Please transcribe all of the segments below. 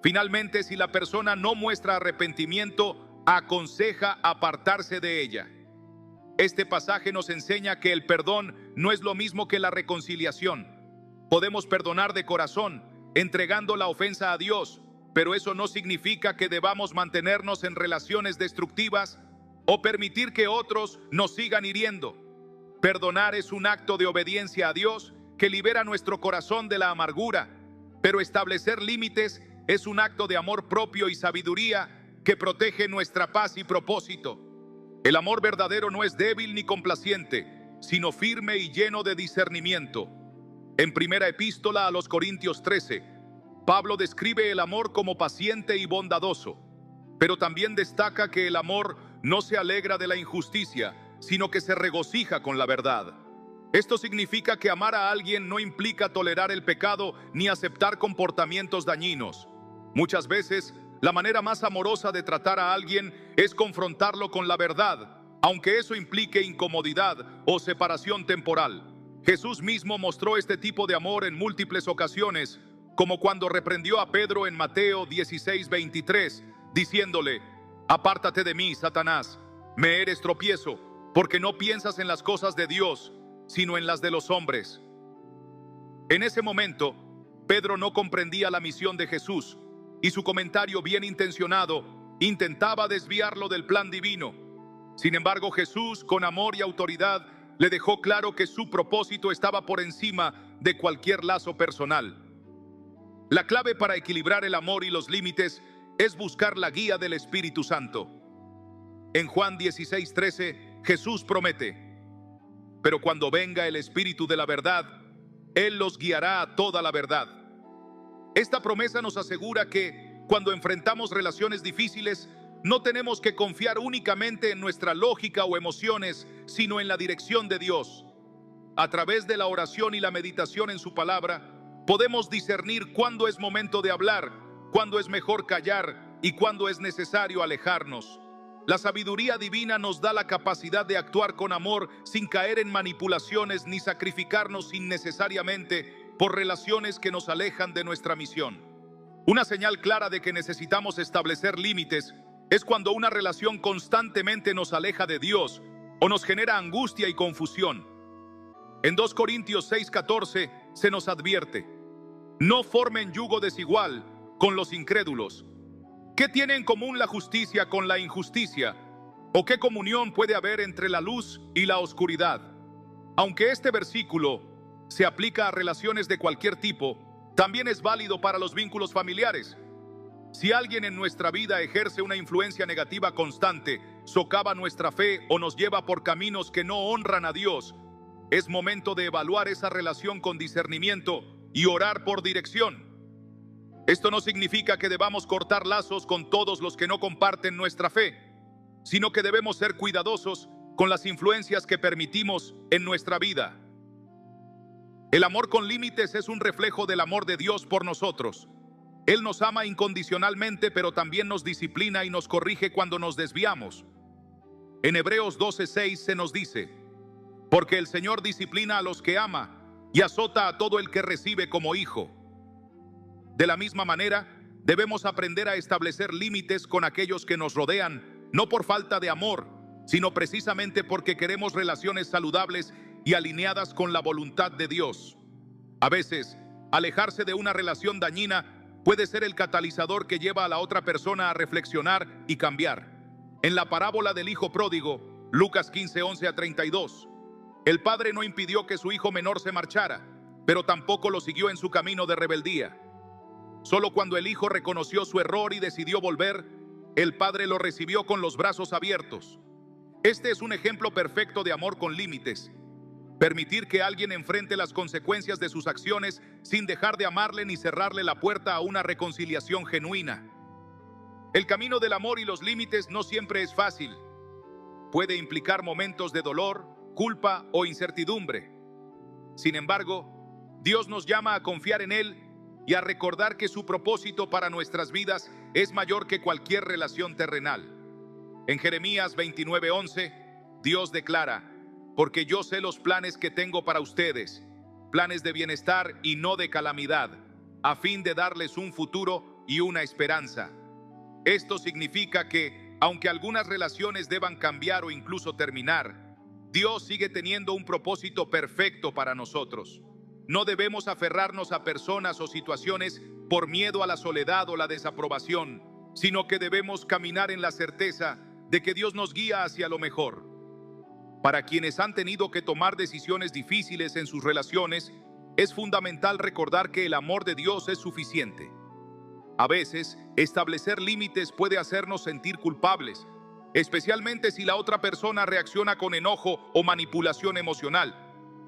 Finalmente, si la persona no muestra arrepentimiento, aconseja apartarse de ella. Este pasaje nos enseña que el perdón no es lo mismo que la reconciliación. Podemos perdonar de corazón, entregando la ofensa a Dios, pero eso no significa que debamos mantenernos en relaciones destructivas o permitir que otros nos sigan hiriendo. Perdonar es un acto de obediencia a Dios que libera nuestro corazón de la amargura, pero establecer límites es un acto de amor propio y sabiduría que protege nuestra paz y propósito. El amor verdadero no es débil ni complaciente, sino firme y lleno de discernimiento. En primera epístola a los Corintios 13, Pablo describe el amor como paciente y bondadoso, pero también destaca que el amor no se alegra de la injusticia, sino que se regocija con la verdad. Esto significa que amar a alguien no implica tolerar el pecado ni aceptar comportamientos dañinos. Muchas veces, la manera más amorosa de tratar a alguien es confrontarlo con la verdad, aunque eso implique incomodidad o separación temporal. Jesús mismo mostró este tipo de amor en múltiples ocasiones, como cuando reprendió a Pedro en Mateo 16:23, diciéndole: «Apártate de mí, Satanás, me eres tropiezo, porque no piensas en las cosas de Dios, sino en las de los hombres». En ese momento, Pedro no comprendía la misión de Jesús, y su comentario bien intencionado intentaba desviarlo del plan divino. Sin embargo, Jesús, con amor y autoridad, le dejó claro que su propósito estaba por encima de cualquier lazo personal. La clave para equilibrar el amor y los límites es buscar la guía del Espíritu Santo. En Juan 16:13, Jesús promete: «Pero cuando venga el Espíritu de la verdad, Él los guiará a toda la verdad». Esta promesa nos asegura que, cuando enfrentamos relaciones difíciles, no tenemos que confiar únicamente en nuestra lógica o emociones, sino en la dirección de Dios. A través de la oración y la meditación en su palabra, podemos discernir cuándo es momento de hablar, cuándo es mejor callar y cuándo es necesario alejarnos. La sabiduría divina nos da la capacidad de actuar con amor sin caer en manipulaciones ni sacrificarnos innecesariamente por relaciones que nos alejan de nuestra misión. Una señal clara de que necesitamos establecer límites es cuando una relación constantemente nos aleja de Dios o nos genera angustia y confusión. En 2 Corintios 6:14 se nos advierte: «No formen yugo desigual con los incrédulos». ¿Qué tiene en común la justicia con la injusticia? ¿O qué comunión puede haber entre la luz y la oscuridad? Aunque este versículo se aplica a relaciones de cualquier tipo, también es válido para los vínculos familiares. Si alguien en nuestra vida ejerce una influencia negativa constante, socava nuestra fe o nos lleva por caminos que no honran a Dios, es momento de evaluar esa relación con discernimiento y orar por dirección. Esto no significa que debamos cortar lazos con todos los que no comparten nuestra fe, sino que debemos ser cuidadosos con las influencias que permitimos en nuestra vida. El amor con límites es un reflejo del amor de Dios por nosotros. Él nos ama incondicionalmente, pero también nos disciplina y nos corrige cuando nos desviamos. En Hebreos 12:6 se nos dice: «Porque el Señor disciplina a los que ama y azota a todo el que recibe como hijo». De la misma manera, debemos aprender a establecer límites con aquellos que nos rodean, no por falta de amor, sino precisamente porque queremos relaciones saludables y alineadas con la voluntad de Dios. A veces, alejarse de una relación dañina puede ser el catalizador que lleva a la otra persona a reflexionar y cambiar. En la parábola del hijo pródigo, Lucas 15:11-32, el padre no impidió que su hijo menor se marchara, pero tampoco lo siguió en su camino de rebeldía. Solo cuando el hijo reconoció su error y decidió volver, el padre lo recibió con los brazos abiertos. Este es un ejemplo perfecto de amor con límites. Permitir que alguien enfrente las consecuencias de sus acciones sin dejar de amarle ni cerrarle la puerta a una reconciliación genuina. El camino del amor y los límites no siempre es fácil. Puede implicar momentos de dolor, culpa o incertidumbre. Sin embargo, Dios nos llama a confiar en Él y a recordar que su propósito para nuestras vidas es mayor que cualquier relación terrenal. En Jeremías 29:11, Dios declara: «Porque yo sé los planes que tengo para ustedes, planes de bienestar y no de calamidad, a fin de darles un futuro y una esperanza. Esto significa que, aunque algunas relaciones deban cambiar o incluso terminar, Dios sigue teniendo un propósito perfecto para nosotros. No debemos aferrarnos a personas o situaciones por miedo a la soledad o la desaprobación, sino que debemos caminar en la certeza de que Dios nos guía hacia lo mejor. Para quienes han tenido que tomar decisiones difíciles en sus relaciones, es fundamental recordar que el amor de Dios es suficiente. A veces, establecer límites puede hacernos sentir culpables, especialmente si la otra persona reacciona con enojo o manipulación emocional.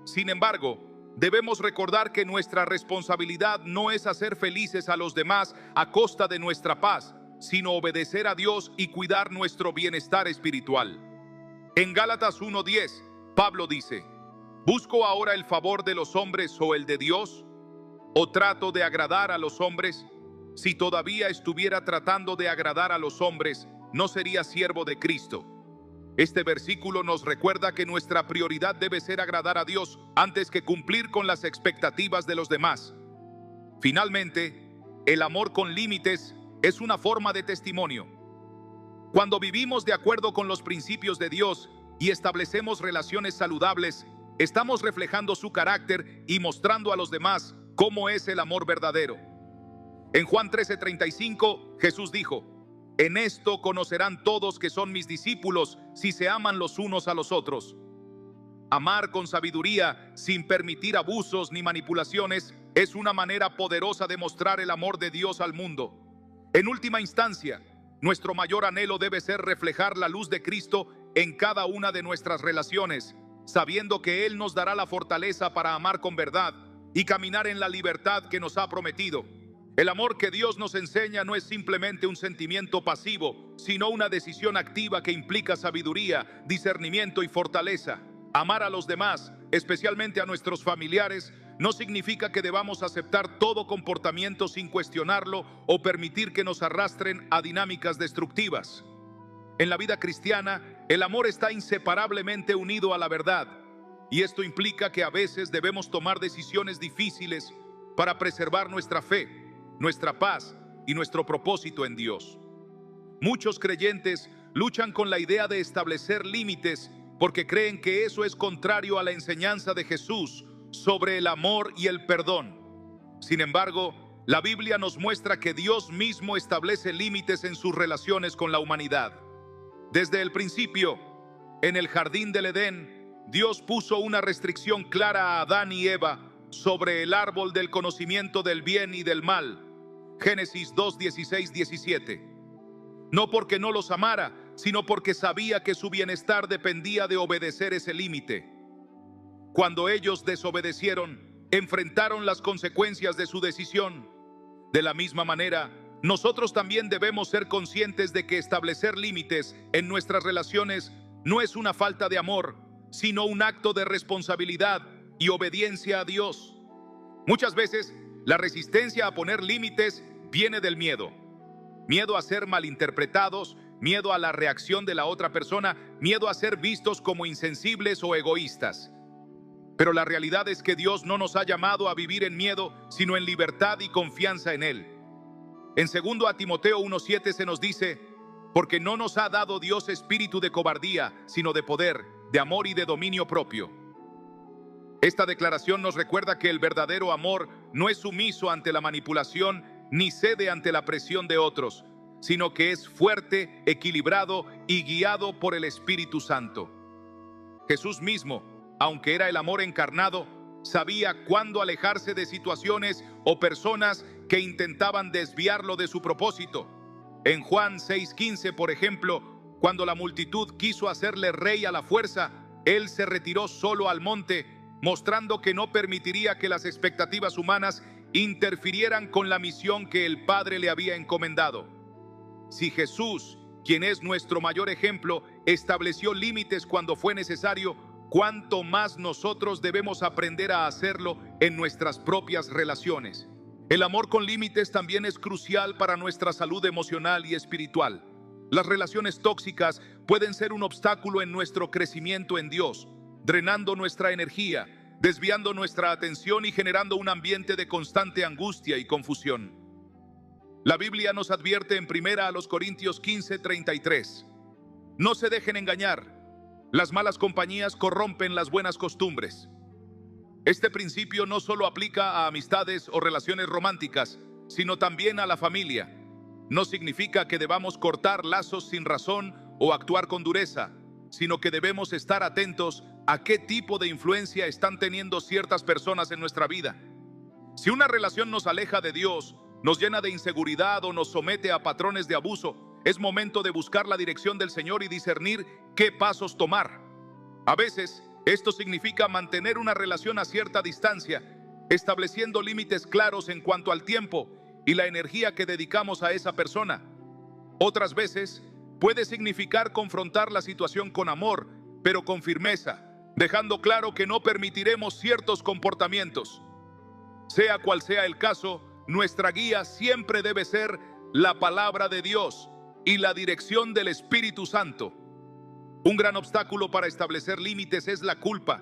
Sin embargo, debemos recordar que nuestra responsabilidad no es hacer felices a los demás a costa de nuestra paz, sino obedecer a Dios y cuidar nuestro bienestar espiritual. En Gálatas 1:10, Pablo dice: ¿busco ahora el favor de los hombres o el de Dios? ¿O trato de agradar a los hombres? Si todavía estuviera tratando de agradar a los hombres, no sería siervo de Cristo. Este versículo nos recuerda que nuestra prioridad debe ser agradar a Dios antes que cumplir con las expectativas de los demás. Finalmente, el amor con límites es una forma de testimonio. Cuando vivimos de acuerdo con los principios de Dios y establecemos relaciones saludables, estamos reflejando su carácter y mostrando a los demás cómo es el amor verdadero. En Juan 13:35, Jesús dijo: en esto conocerán todos que son mis discípulos, si se aman los unos a los otros. Amar con sabiduría, sin permitir abusos ni manipulaciones, es una manera poderosa de mostrar el amor de Dios al mundo. En última instancia, nuestro mayor anhelo debe ser reflejar la luz de Cristo en cada una de nuestras relaciones, sabiendo que Él nos dará la fortaleza para amar con verdad y caminar en la libertad que nos ha prometido. El amor que Dios nos enseña no es simplemente un sentimiento pasivo, sino una decisión activa que implica sabiduría, discernimiento y fortaleza. Amar a los demás, especialmente a nuestros familiares, no significa que debamos aceptar todo comportamiento sin cuestionarlo o permitir que nos arrastren a dinámicas destructivas. En la vida cristiana, el amor está inseparablemente unido a la verdad, y esto implica que a veces debemos tomar decisiones difíciles para preservar nuestra fe, nuestra paz y nuestro propósito en Dios. Muchos creyentes luchan con la idea de establecer límites porque creen que eso es contrario a la enseñanza de Jesús sobre el amor y el perdón. Sin embargo, la Biblia nos muestra que Dios mismo establece límites en sus relaciones con la humanidad. Desde el principio, en el jardín del Edén, Dios puso una restricción clara a Adán y Eva sobre el árbol del conocimiento del bien y del mal. Génesis 2:16-17. No porque no los amara, sino porque sabía que su bienestar dependía de obedecer ese límite. Cuando ellos desobedecieron, enfrentaron las consecuencias de su decisión. De la misma manera, nosotros también debemos ser conscientes de que establecer límites en nuestras relaciones no es una falta de amor, sino un acto de responsabilidad y obediencia a Dios. Muchas veces, la resistencia a poner límites viene del miedo. Miedo a ser malinterpretados, miedo a la reacción de la otra persona, miedo a ser vistos como insensibles o egoístas. Pero la realidad es que Dios no nos ha llamado a vivir en miedo, sino en libertad y confianza en Él. En 2 Timoteo 1:7 se nos dice: porque no nos ha dado Dios espíritu de cobardía, sino de poder, de amor y de dominio propio. Esta declaración nos recuerda que el verdadero amor no es sumiso ante la manipulación ni cede ante la presión de otros, sino que es fuerte, equilibrado y guiado por el Espíritu Santo. Jesús mismo, aunque era el amor encarnado, sabía cuándo alejarse de situaciones o personas que intentaban desviarlo de su propósito. En Juan 6:15, por ejemplo, cuando la multitud quiso hacerle rey a la fuerza, Él se retiró solo al monte, mostrando que no permitiría que las expectativas humanas interfirieran con la misión que el Padre le había encomendado. Si Jesús, quien es nuestro mayor ejemplo, estableció límites cuando fue necesario, ¿cuánto más nosotros debemos aprender a hacerlo en nuestras propias relaciones? El amor con límites también es crucial para nuestra salud emocional y espiritual. Las relaciones tóxicas pueden ser un obstáculo en nuestro crecimiento en Dios, drenando nuestra energía, desviando nuestra atención y generando un ambiente de constante angustia y confusión. La Biblia nos advierte en 1 Corintios 15:33. No se dejen engañar. Las malas compañías corrompen las buenas costumbres. Este principio no solo aplica a amistades o relaciones románticas, sino también a la familia. No significa que debamos cortar lazos sin razón o actuar con dureza, sino que debemos estar atentos a qué tipo de influencia están teniendo ciertas personas en nuestra vida. Si una relación nos aleja de Dios, nos llena de inseguridad o nos somete a patrones de abuso, es momento de buscar la dirección del Señor y discernir qué pasos tomar. A veces, esto significa mantener una relación a cierta distancia, estableciendo límites claros en cuanto al tiempo y la energía que dedicamos a esa persona. Otras veces, puede significar confrontar la situación con amor, pero con firmeza, dejando claro que no permitiremos ciertos comportamientos. Sea cual sea el caso, nuestra guía siempre debe ser la palabra de Dios y la dirección del Espíritu Santo. Un gran obstáculo para establecer límites es la culpa.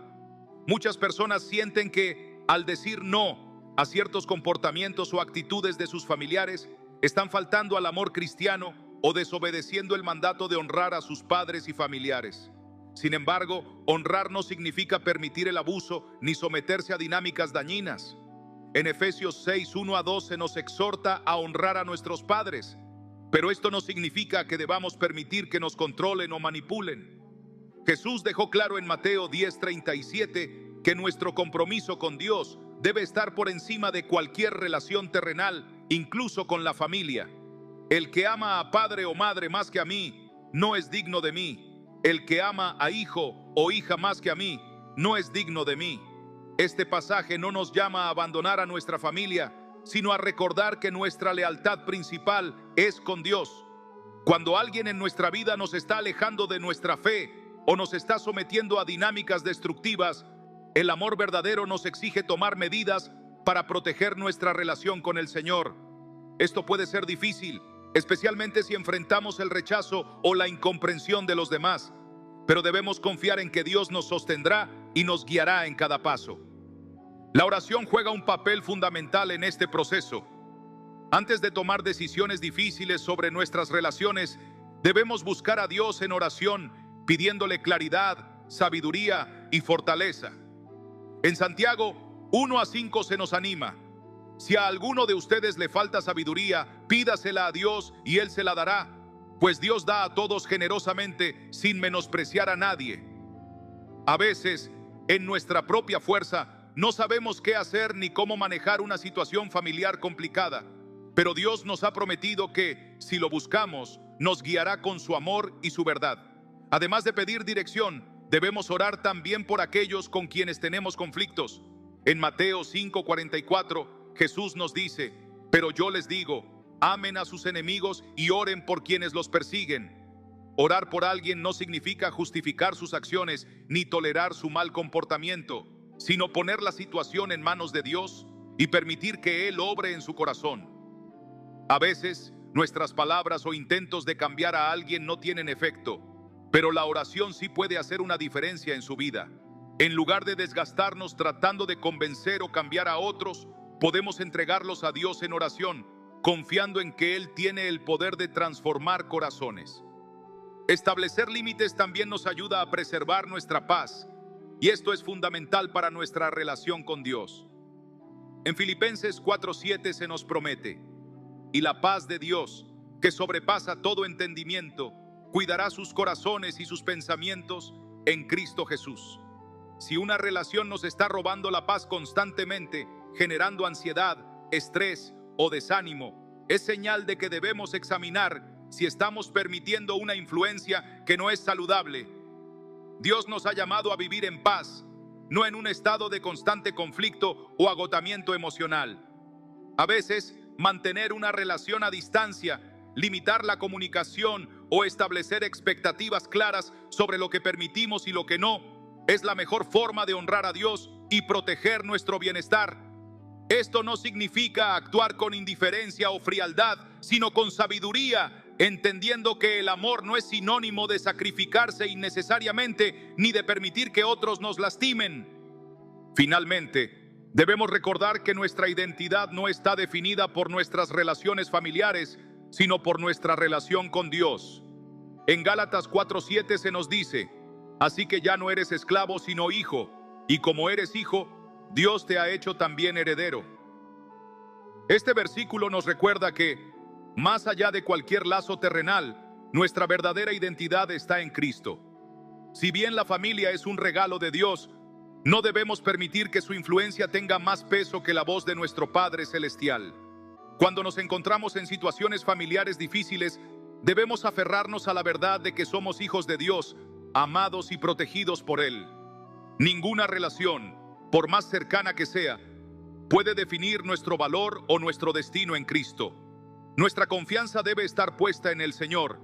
Muchas personas sienten que, al decir no a ciertos comportamientos o actitudes de sus familiares, están faltando al amor cristiano o desobedeciendo el mandato de honrar a sus padres y familiares. Sin embargo, honrar no significa permitir el abuso ni someterse a dinámicas dañinas. En Efesios 6:1-2 nos exhorta a honrar a nuestros padres, pero esto no significa que debamos permitir que nos controlen o manipulen. Jesús dejó claro en Mateo 10:37 que nuestro compromiso con Dios debe estar por encima de cualquier relación terrenal, incluso con la familia. El que ama a padre o madre más que a mí, no es digno de mí. El que ama a hijo o hija más que a mí, no es digno de mí. Este pasaje no nos llama a abandonar a nuestra familia, sino a recordar que nuestra lealtad principal es con Dios. Cuando alguien en nuestra vida nos está alejando de nuestra fe o nos está sometiendo a dinámicas destructivas, el amor verdadero nos exige tomar medidas para proteger nuestra relación con el Señor. Esto puede ser difícil, especialmente si enfrentamos el rechazo o la incomprensión de los demás, pero debemos confiar en que Dios nos sostendrá y nos guiará en cada paso. La oración juega un papel fundamental en este proceso. Antes de tomar decisiones difíciles sobre nuestras relaciones, debemos buscar a Dios en oración, pidiéndole claridad, sabiduría y fortaleza. En Santiago 1-5 se nos anima: si a alguno de ustedes le falta sabiduría, pídasela a Dios y Él se la dará, pues Dios da a todos generosamente sin menospreciar a nadie. A veces, en nuestra propia fuerza, no sabemos qué hacer ni cómo manejar una situación familiar complicada, pero Dios nos ha prometido que, si lo buscamos, nos guiará con su amor y su verdad. Además de pedir dirección, debemos orar también por aquellos con quienes tenemos conflictos. En Mateo 5:44, Jesús nos dice: pero yo les digo, amen a sus enemigos y oren por quienes los persiguen. Orar por alguien no significa justificar sus acciones ni tolerar su mal comportamiento, sino poner la situación en manos de Dios y permitir que Él obre en su corazón. A veces, nuestras palabras o intentos de cambiar a alguien no tienen efecto, pero la oración sí puede hacer una diferencia en su vida. En lugar de desgastarnos tratando de convencer o cambiar a otros, podemos entregarlos a Dios en oración, confiando en que Él tiene el poder de transformar corazones. Establecer límites también nos ayuda a preservar nuestra paz, y esto es fundamental para nuestra relación con Dios. En Filipenses 4:7 se nos promete: y la paz de Dios, que sobrepasa todo entendimiento, cuidará sus corazones y sus pensamientos en Cristo Jesús. Si una relación nos está robando la paz constantemente, generando ansiedad, estrés o desánimo, es señal de que debemos examinar si estamos permitiendo una influencia que no es saludable. Dios nos ha llamado a vivir en paz, no en un estado de constante conflicto o agotamiento emocional. A veces, mantener una relación a distancia, limitar la comunicación o establecer expectativas claras sobre lo que permitimos y lo que no, es la mejor forma de honrar a Dios y proteger nuestro bienestar. Esto no significa actuar con indiferencia o frialdad, sino con sabiduría, entendiendo que el amor no es sinónimo de sacrificarse innecesariamente ni de permitir que otros nos lastimen. Finalmente, Debemos recordar que nuestra identidad no está definida por nuestras relaciones familiares, sino por nuestra relación con Dios. En Gálatas 4:7 se nos dice: así que ya no eres esclavo sino hijo, y como eres hijo, Dios te ha hecho también heredero. Este versículo nos recuerda que, más allá de cualquier lazo terrenal, nuestra verdadera identidad está en Cristo. Si bien la familia es un regalo de Dios, no debemos permitir que su influencia tenga más peso que la voz de nuestro Padre Celestial. Cuando nos encontramos en situaciones familiares difíciles, debemos aferrarnos a la verdad de que somos hijos de Dios, amados y protegidos por Él. Ninguna relación, por más cercana que sea, puede definir nuestro valor o nuestro destino en Cristo. Nuestra confianza debe estar puesta en el Señor,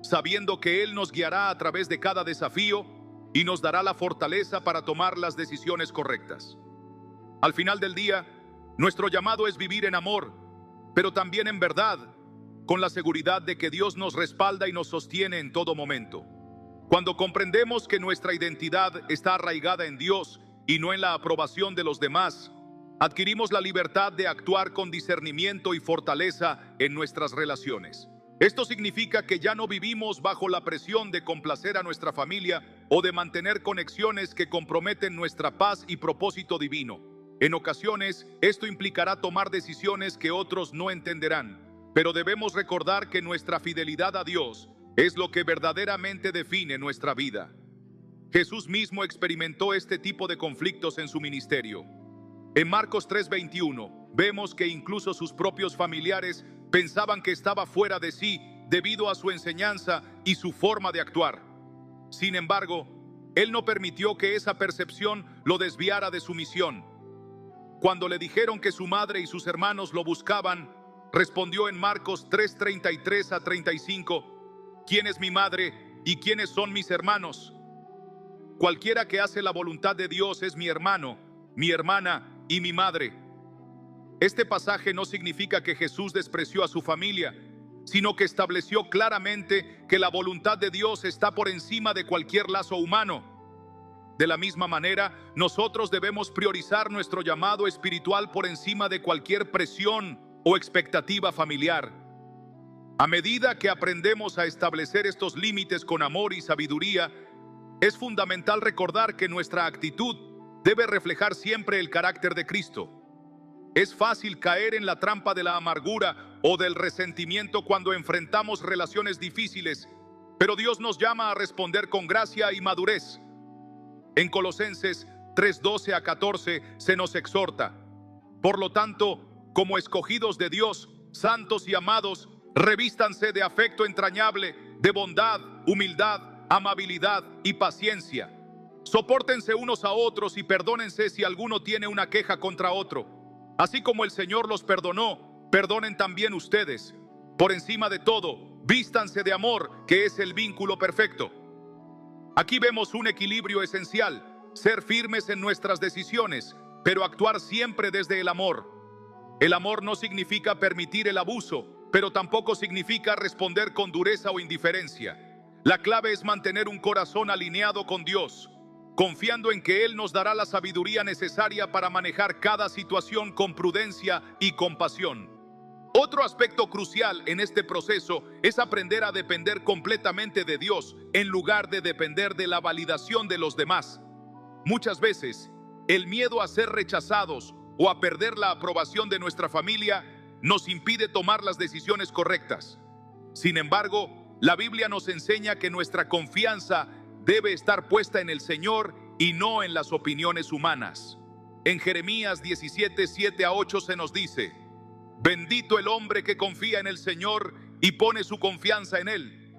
sabiendo que Él nos guiará a través de cada desafío y nos dará la fortaleza para tomar las decisiones correctas. Al final del día, nuestro llamado es vivir en amor, pero también en verdad, con la seguridad de que Dios nos respalda y nos sostiene en todo momento. Cuando comprendemos que nuestra identidad está arraigada en Dios y no en la aprobación de los demás, adquirimos la libertad de actuar con discernimiento y fortaleza en nuestras relaciones. Esto significa que ya no vivimos bajo la presión de complacer a nuestra familia o de mantener conexiones que comprometen nuestra paz y propósito divino. En ocasiones, esto implicará tomar decisiones que otros no entenderán, pero debemos recordar que nuestra fidelidad a Dios es lo que verdaderamente define nuestra vida. Jesús mismo experimentó este tipo de conflictos en su ministerio. En Marcos 3:21 vemos que incluso sus propios familiares pensaban que estaba fuera de sí debido a su enseñanza y su forma de actuar. Sin embargo, Él no permitió que esa percepción lo desviara de su misión. Cuando le dijeron que su madre y sus hermanos lo buscaban, respondió en Marcos 3:33 a 35: ¿quién es mi madre y quiénes son mis hermanos? Cualquiera que hace la voluntad de Dios es mi hermano, mi hermana y mi madre. Este pasaje no significa que Jesús despreció a su familia, sino que estableció claramente que la voluntad de Dios está por encima de cualquier lazo humano. De la misma manera, nosotros debemos priorizar nuestro llamado espiritual por encima de cualquier presión o expectativa familiar. A medida que aprendemos a establecer estos límites con amor y sabiduría, es fundamental recordar que nuestra actitud debe reflejar siempre el carácter de Cristo. Es fácil caer en la trampa de la amargura o del resentimiento cuando enfrentamos relaciones difíciles, pero Dios nos llama a responder con gracia y madurez. En Colosenses 3:12 a 14 se nos exhorta: por lo tanto, como escogidos de Dios, santos y amados, revístanse de afecto entrañable, de bondad, humildad, amabilidad y paciencia. Sopórtense unos a otros y perdónense si alguno tiene una queja contra otro. Así como el Señor los perdonó, perdonen también ustedes. Por encima de todo, vístanse de amor, que es el vínculo perfecto. Aquí vemos un equilibrio esencial: ser firmes en nuestras decisiones, pero actuar siempre desde el amor. El amor no significa permitir el abuso, pero tampoco significa responder con dureza o indiferencia. La clave es mantener un corazón alineado con Dios, confiando en que Él nos dará la sabiduría necesaria para manejar cada situación con prudencia y compasión. Otro aspecto crucial en este proceso es aprender a depender completamente de Dios en lugar de depender de la validación de los demás. Muchas veces, el miedo a ser rechazados o a perder la aprobación de nuestra familia nos impide tomar las decisiones correctas. Sin embargo, la Biblia nos enseña que nuestra confianza debe estar puesta en el Señor y no en las opiniones humanas. En Jeremías 17:7 a 8 se nos dice: bendito el hombre que confía en el Señor y pone su confianza en Él.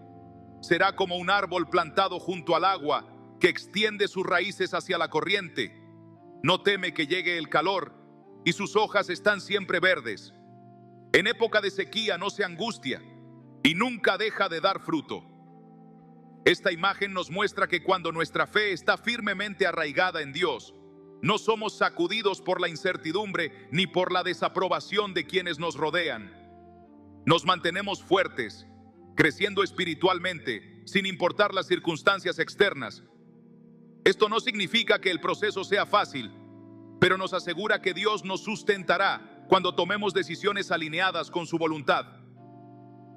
Será como un árbol plantado junto al agua, que extiende sus raíces hacia la corriente. No teme que llegue el calor, y sus hojas están siempre verdes. En época de sequía no se angustia, y nunca deja de dar fruto. Esta imagen nos muestra que cuando nuestra fe está firmemente arraigada en Dios, no somos sacudidos por la incertidumbre ni por la desaprobación de quienes nos rodean. Nos mantenemos fuertes, creciendo espiritualmente, sin importar las circunstancias externas. Esto no significa que el proceso sea fácil, pero nos asegura que Dios nos sustentará cuando tomemos decisiones alineadas con su voluntad.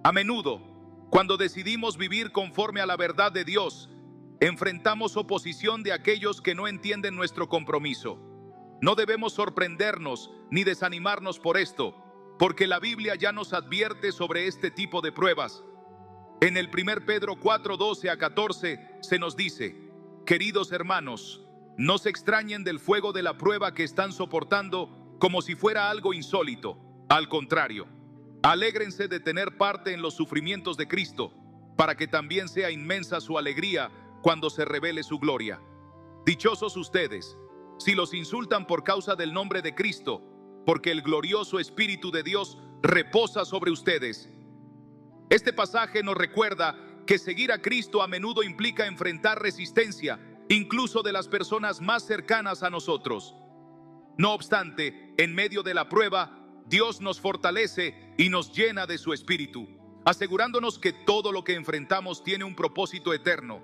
A menudo, cuando decidimos vivir conforme a la verdad de Dios, enfrentamos oposición de aquellos que no entienden nuestro compromiso. No debemos sorprendernos ni desanimarnos por esto, porque la Biblia ya nos advierte sobre este tipo de pruebas. En el 1 Pedro 4:12 a 14 se nos dice: queridos hermanos, no se extrañen del fuego de la prueba que están soportando como si fuera algo insólito. Al contrario, alégrense de tener parte en los sufrimientos de Cristo, para que también sea inmensa su alegría cuando se revele su gloria. Dichosos ustedes, si los insultan por causa del nombre de Cristo, porque el glorioso Espíritu de Dios reposa sobre ustedes. Este pasaje nos recuerda que seguir a Cristo a menudo implica enfrentar resistencia, incluso de las personas más cercanas a nosotros. No obstante, en medio de la prueba, Dios nos fortalece y nos llena de su Espíritu, asegurándonos que todo lo que enfrentamos tiene un propósito eterno.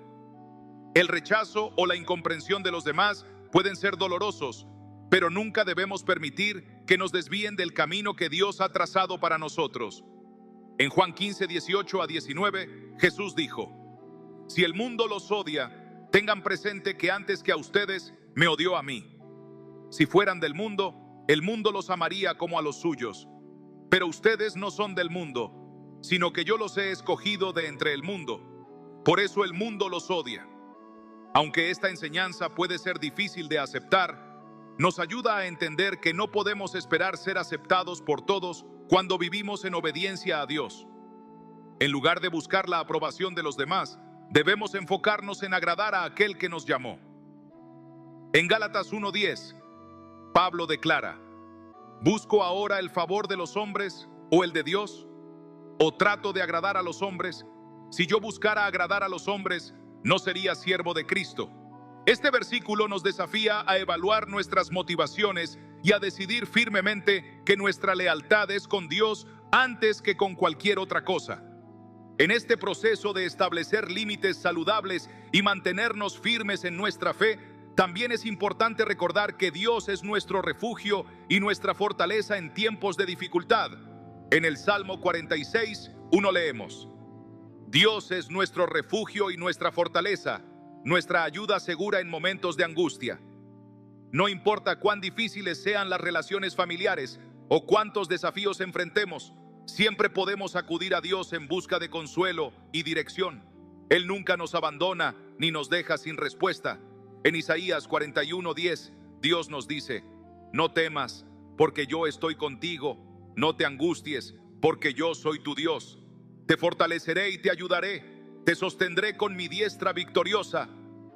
El rechazo o la incomprensión de los demás pueden ser dolorosos, pero nunca debemos permitir que nos desvíen del camino que Dios ha trazado para nosotros. En Juan 15:18 a 19, Jesús dijo: si el mundo los odia, tengan presente que antes que a ustedes, me odió a mí. Si fueran del mundo, el mundo los amaría como a los suyos. Pero ustedes no son del mundo, sino que yo los he escogido de entre el mundo. Por eso el mundo los odia. Aunque esta enseñanza puede ser difícil de aceptar, nos ayuda a entender que no podemos esperar ser aceptados por todos cuando vivimos en obediencia a Dios. En lugar de buscar la aprobación de los demás, debemos enfocarnos en agradar a aquel que nos llamó. En Gálatas 1:10, Pablo declara: ¿busco ahora el favor de los hombres o el de Dios? ¿O trato de agradar a los hombres? Si yo buscara agradar a los hombres, no sería siervo de Cristo. Este versículo nos desafía a evaluar nuestras motivaciones y a decidir firmemente que nuestra lealtad es con Dios antes que con cualquier otra cosa. En este proceso de establecer límites saludables y mantenernos firmes en nuestra fe, también es importante recordar que Dios es nuestro refugio y nuestra fortaleza en tiempos de dificultad. En el Salmo 46:1 leemos: Dios es nuestro refugio y nuestra fortaleza, nuestra ayuda segura en momentos de angustia. No importa cuán difíciles sean las relaciones familiares o cuántos desafíos enfrentemos, siempre podemos acudir a Dios en busca de consuelo y dirección. Él nunca nos abandona ni nos deja sin respuesta. En Isaías 41:10, Dios nos dice: no temas, porque yo estoy contigo. No te angusties, porque yo soy tu Dios. Te fortaleceré y te ayudaré. Te sostendré con mi diestra victoriosa.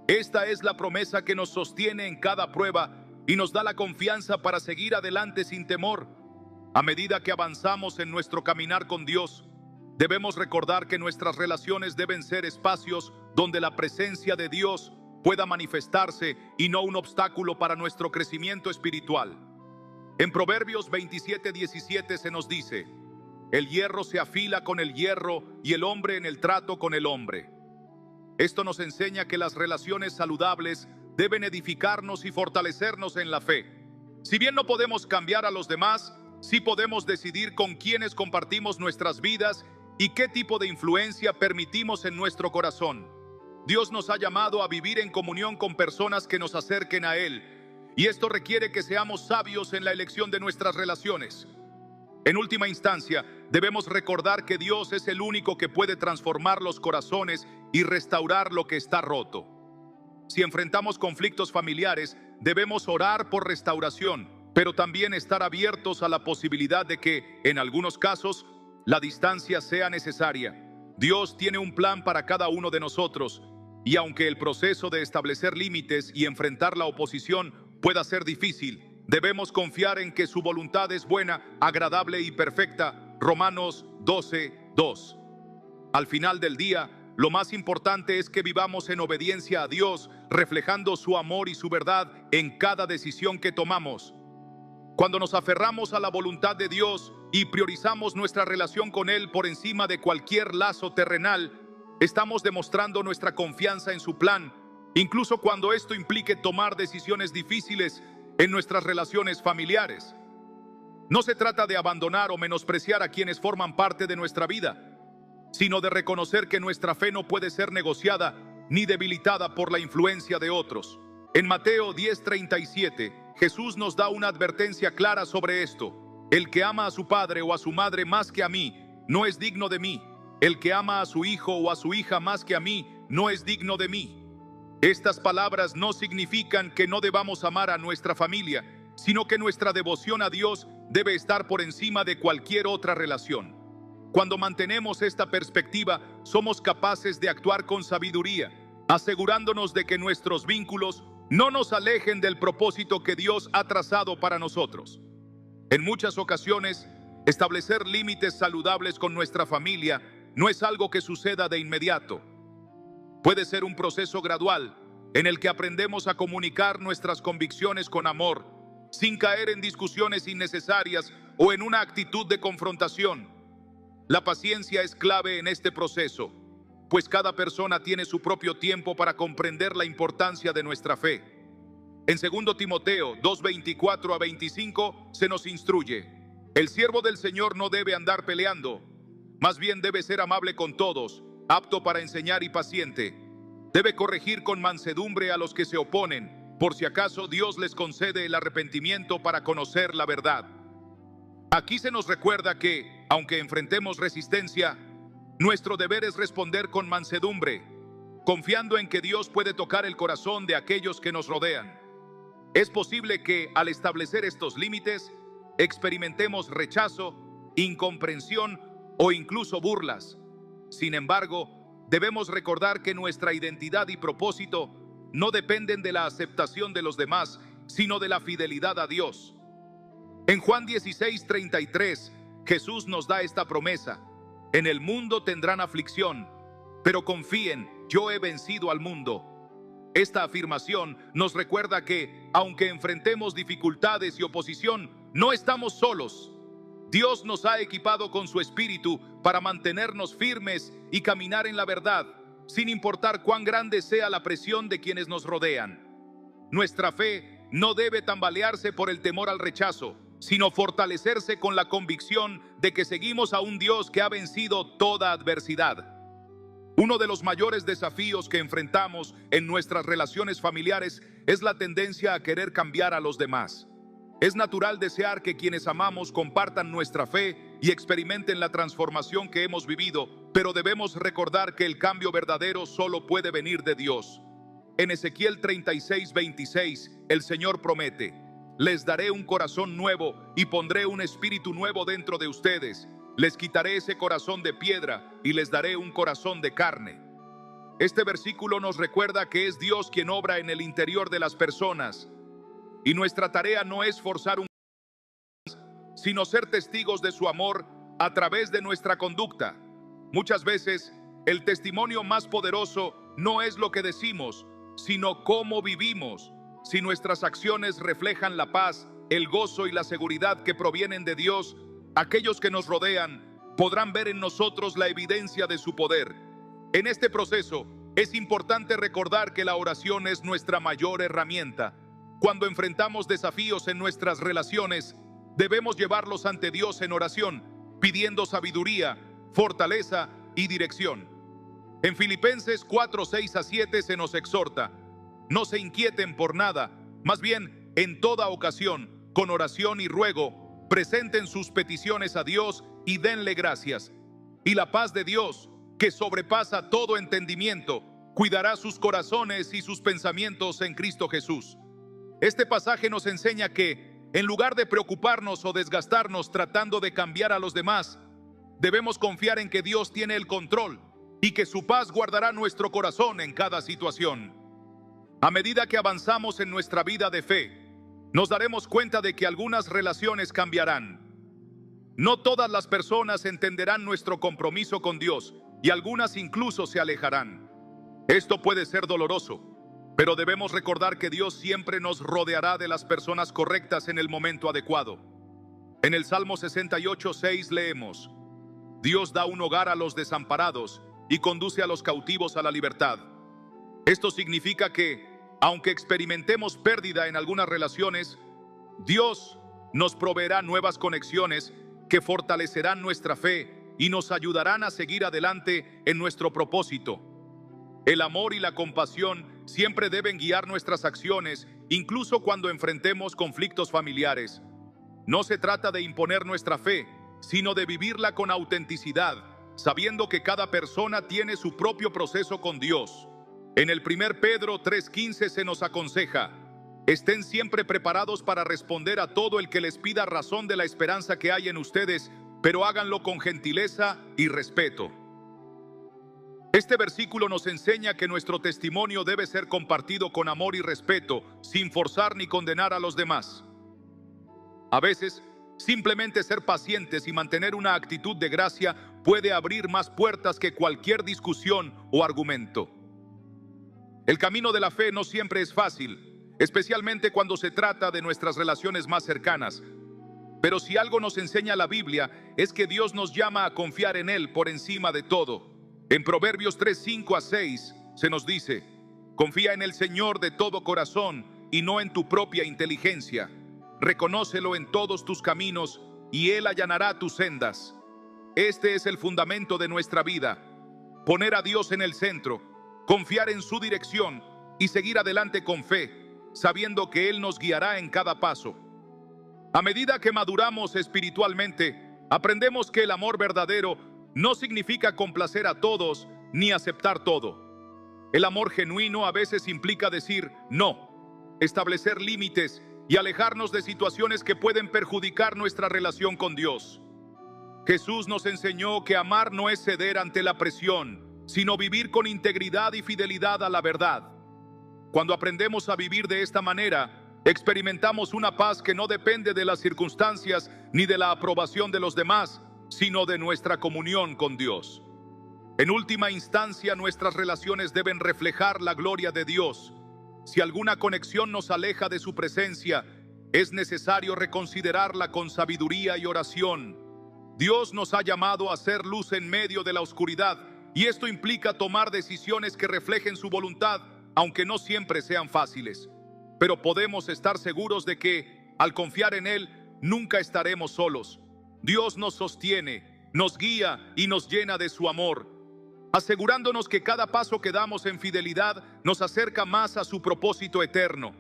Esta es la promesa que nos sostiene en cada prueba y nos da la confianza para seguir adelante sin temor. A medida que avanzamos en nuestro caminar con Dios, debemos recordar que nuestras relaciones deben ser espacios donde la presencia de Dios pueda manifestarse y no un obstáculo para nuestro crecimiento espiritual. En Proverbios 27:17 se nos dice: el hierro se afila con el hierro y el hombre en el trato con el hombre. Esto nos enseña que las relaciones saludables deben edificarnos y fortalecernos en la fe. Si bien no podemos cambiar a los demás, sí podemos decidir con quiénes compartimos nuestras vidas y qué tipo de influencia permitimos en nuestro corazón. Dios nos ha llamado a vivir en comunión con personas que nos acerquen a Él, y esto requiere que seamos sabios en la elección de nuestras relaciones. En última instancia, debemos recordar que Dios es el único que puede transformar los corazones y restaurar lo que está roto. Si enfrentamos conflictos familiares, debemos orar por restauración, pero también estar abiertos a la posibilidad de que, en algunos casos, la distancia sea necesaria. Dios tiene un plan para cada uno de nosotros, y aunque el proceso de establecer límites y enfrentar la oposición pueda ser difícil, debemos confiar en que su voluntad es buena, agradable y perfecta. Romanos 12:2. Al final del día, lo más importante es que vivamos en obediencia a Dios, reflejando su amor y su verdad en cada decisión que tomamos. Cuando nos aferramos a la voluntad de Dios y priorizamos nuestra relación con Él por encima de cualquier lazo terrenal, estamos demostrando nuestra confianza en su plan, incluso cuando esto implique tomar decisiones difíciles en nuestras relaciones familiares. No se trata de abandonar o menospreciar a quienes forman parte de nuestra vida, sino de reconocer que nuestra fe no puede ser negociada ni debilitada por la influencia de otros. En Mateo 10:37, Jesús nos da una advertencia clara sobre esto. El que ama a su padre o a su madre más que a mí, no es digno de mí. El que ama a su hijo o a su hija más que a mí, no es digno de mí. Estas palabras no significan que no debamos amar a nuestra familia, sino que nuestra devoción a Dios debe estar por encima de cualquier otra relación. Cuando mantenemos esta perspectiva, somos capaces de actuar con sabiduría, asegurándonos de que nuestros vínculos no nos alejen del propósito que Dios ha trazado para nosotros. En muchas ocasiones, establecer límites saludables con nuestra familia no es algo que suceda de inmediato. Puede ser un proceso gradual en el que aprendemos a comunicar nuestras convicciones con amor, sin caer en discusiones innecesarias o en una actitud de confrontación. La paciencia es clave en este proceso, pues cada persona tiene su propio tiempo para comprender la importancia de nuestra fe. En 2 Timoteo 2:24-25 se nos instruye: el siervo del Señor no debe andar peleando, más bien debe ser amable con todos, apto para enseñar y paciente. Debe corregir con mansedumbre a los que se oponen, por si acaso Dios les concede el arrepentimiento para conocer la verdad. Aquí se nos recuerda que, aunque enfrentemos resistencia, nuestro deber es responder con mansedumbre, confiando en que Dios puede tocar el corazón de aquellos que nos rodean. Es posible que, al establecer estos límites, experimentemos rechazo, incomprensión o incluso burlas. Sin embargo, debemos recordar que nuestra identidad y propósito no dependen de la aceptación de los demás, sino de la fidelidad a Dios. En Juan 16:33, Jesús nos da esta promesa: en el mundo tendrán aflicción, pero confíen, yo he vencido al mundo. Esta afirmación nos recuerda que, aunque enfrentemos dificultades y oposición, no estamos solos. Dios nos ha equipado con su Espíritu para mantenernos firmes y caminar en la verdad, sin importar cuán grande sea la presión de quienes nos rodean. Nuestra fe no debe tambalearse por el temor al rechazo, sino fortalecerse con la convicción de que seguimos a un Dios que ha vencido toda adversidad. Uno de los mayores desafíos que enfrentamos en nuestras relaciones familiares es la tendencia a querer cambiar a los demás. Es natural desear que quienes amamos compartan nuestra fe y experimenten la transformación que hemos vivido, pero debemos recordar que el cambio verdadero solo puede venir de Dios. En Ezequiel 36:26, el Señor promete: les daré un corazón nuevo y pondré un espíritu nuevo dentro de ustedes. Les quitaré ese corazón de piedra y les daré un corazón de carne. Este versículo nos recuerda que es Dios quien obra en el interior de las personas, y nuestra tarea no es forzar sino ser testigos de su amor a través de nuestra conducta. Muchas veces, el testimonio más poderoso no es lo que decimos, sino cómo vivimos. Si nuestras acciones reflejan la paz, el gozo y la seguridad que provienen de Dios, aquellos que nos rodean podrán ver en nosotros la evidencia de su poder. En este proceso, es importante recordar que la oración es nuestra mayor herramienta. Cuando enfrentamos desafíos en nuestras relaciones, debemos llevarlos ante Dios en oración, pidiendo sabiduría, fortaleza y dirección. En Filipenses 4:6-7 se nos exhorta: no se inquieten por nada, más bien, en toda ocasión, con oración y ruego, presenten sus peticiones a Dios y denle gracias. Y la paz de Dios, que sobrepasa todo entendimiento, cuidará sus corazones y sus pensamientos en Cristo Jesús. Este pasaje nos enseña que, en lugar de preocuparnos o desgastarnos tratando de cambiar a los demás, debemos confiar en que Dios tiene el control y que su paz guardará nuestro corazón en cada situación. A medida que avanzamos en nuestra vida de fe, nos daremos cuenta de que algunas relaciones cambiarán. No todas las personas entenderán nuestro compromiso con Dios y algunas incluso se alejarán. Esto puede ser doloroso, pero debemos recordar que Dios siempre nos rodeará de las personas correctas en el momento adecuado. En el Salmo 68:6 leemos: Dios da un hogar a los desamparados y conduce a los cautivos a la libertad. Esto significa que, aunque experimentemos pérdida en algunas relaciones, Dios nos proveerá nuevas conexiones que fortalecerán nuestra fe y nos ayudarán a seguir adelante en nuestro propósito. El amor y la compasión siempre deben guiar nuestras acciones, incluso cuando enfrentemos conflictos familiares. No se trata de imponer nuestra fe, sino de vivirla con autenticidad, sabiendo que cada persona tiene su propio proceso con Dios. En el 1 Pedro 3:15 se nos aconseja: estén siempre preparados para responder a todo el que les pida razón de la esperanza que hay en ustedes, pero háganlo con gentileza y respeto. Este versículo nos enseña que nuestro testimonio debe ser compartido con amor y respeto, sin forzar ni condenar a los demás. A veces, simplemente ser pacientes y mantener una actitud de gracia puede abrir más puertas que cualquier discusión o argumento. El camino de la fe no siempre es fácil, especialmente cuando se trata de nuestras relaciones más cercanas. Pero si algo nos enseña la Biblia, es que Dios nos llama a confiar en Él por encima de todo. En Proverbios 3:5-6 se nos dice: confía en el Señor de todo corazón y no en tu propia inteligencia. Reconócelo en todos tus caminos y Él allanará tus sendas. Este es el fundamento de nuestra vida: poner a Dios en el centro, confiar en su dirección y seguir adelante con fe, sabiendo que Él nos guiará en cada paso. A medida que maduramos espiritualmente, aprendemos que el amor verdadero no significa complacer a todos ni aceptar todo. El amor genuino a veces implica decir no, establecer límites y alejarnos de situaciones que pueden perjudicar nuestra relación con Dios. Jesús nos enseñó que amar no es ceder ante la presión, sino vivir con integridad y fidelidad a la verdad. Cuando aprendemos a vivir de esta manera, experimentamos una paz que no depende de las circunstancias ni de la aprobación de los demás, sino de nuestra comunión con Dios. En última instancia, nuestras relaciones deben reflejar la gloria de Dios. Si alguna conexión nos aleja de su presencia, es necesario reconsiderarla con sabiduría y oración. Dios nos ha llamado a ser luz en medio de la oscuridad, y esto implica tomar decisiones que reflejen su voluntad, aunque no siempre sean fáciles. Pero podemos estar seguros de que, al confiar en Él, nunca estaremos solos. Dios nos sostiene, nos guía y nos llena de su amor, asegurándonos que cada paso que damos en fidelidad nos acerca más a su propósito eterno.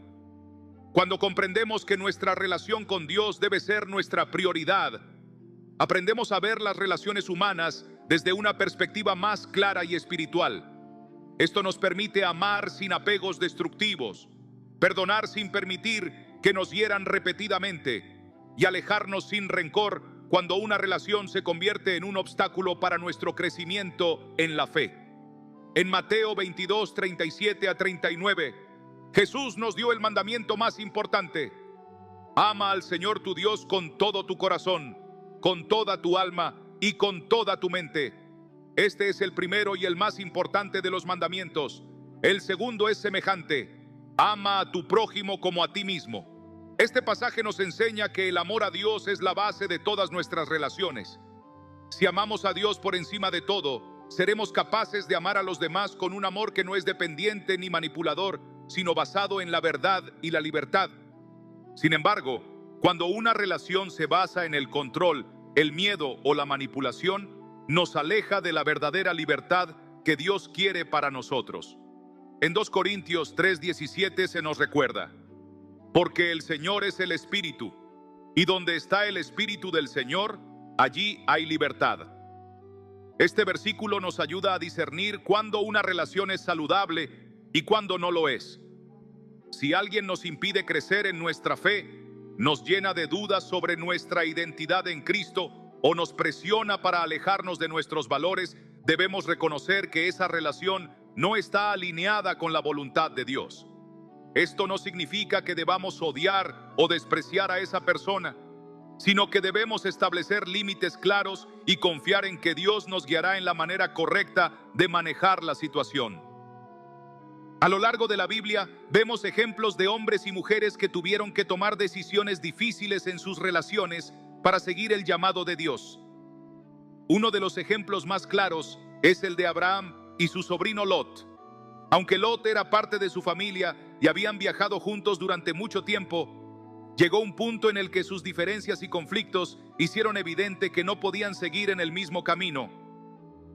Cuando comprendemos que nuestra relación con Dios debe ser nuestra prioridad, aprendemos a ver las relaciones humanas desde una perspectiva más clara y espiritual. Esto nos permite amar sin apegos destructivos, perdonar sin permitir que nos hieran repetidamente y alejarnos sin rencor cuando una relación se convierte en un obstáculo para nuestro crecimiento en la fe. En Mateo 22:37-39, Jesús nos dio el mandamiento más importante: ama al Señor tu Dios con todo tu corazón, con toda tu alma y con toda tu mente. Este es el primero y el más importante de los mandamientos. El segundo es semejante: ama a tu prójimo como a ti mismo. Este pasaje nos enseña que el amor a Dios es la base de todas nuestras relaciones. Si amamos a Dios por encima de todo, seremos capaces de amar a los demás con un amor que no es dependiente ni manipulador, sino basado en la verdad y la libertad. Sin embargo, cuando una relación se basa en el control, el miedo o la manipulación, nos aleja de la verdadera libertad que Dios quiere para nosotros. En 2 Corintios 3:17 se nos recuerda: porque el Señor es el Espíritu, y donde está el Espíritu del Señor, allí hay libertad. Este versículo nos ayuda a discernir cuándo una relación es saludable y cuándo no lo es. Si alguien nos impide crecer en nuestra fe, nos llena de dudas sobre nuestra identidad en Cristo o nos presiona para alejarnos de nuestros valores, debemos reconocer que esa relación no está alineada con la voluntad de Dios. Esto no significa que debamos odiar o despreciar a esa persona, sino que debemos establecer límites claros y confiar en que Dios nos guiará en la manera correcta de manejar la situación. A lo largo de la Biblia vemos ejemplos de hombres y mujeres que tuvieron que tomar decisiones difíciles en sus relaciones para seguir el llamado de Dios. Uno de los ejemplos más claros es el de Abraham y su sobrino Lot. Aunque Lot era parte de su familia y habían viajado juntos durante mucho tiempo, Llegó un punto en el que sus diferencias y conflictos hicieron evidente que no podían seguir en el mismo camino.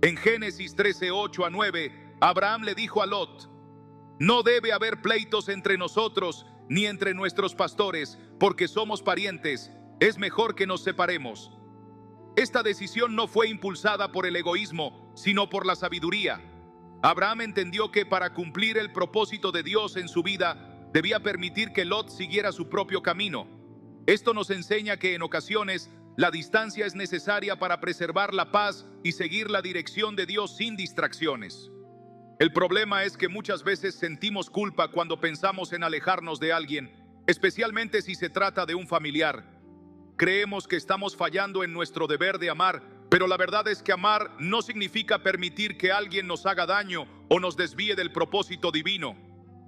En Génesis 13:8-9, Abraham le dijo a Lot: no debe haber pleitos entre nosotros ni entre nuestros pastores, porque somos parientes, es mejor que nos separemos. Esta decisión no fue impulsada por el egoísmo, sino por la sabiduría. Abraham entendió que para cumplir el propósito de Dios en su vida, debía permitir que Lot siguiera su propio camino. Esto nos enseña que en ocasiones la distancia es necesaria para preservar la paz y seguir la dirección de Dios sin distracciones. El problema es que muchas veces sentimos culpa cuando pensamos en alejarnos de alguien, especialmente si se trata de un familiar. Creemos que estamos fallando en nuestro deber de amar, pero la verdad es que amar no significa permitir que alguien nos haga daño o nos desvíe del propósito divino.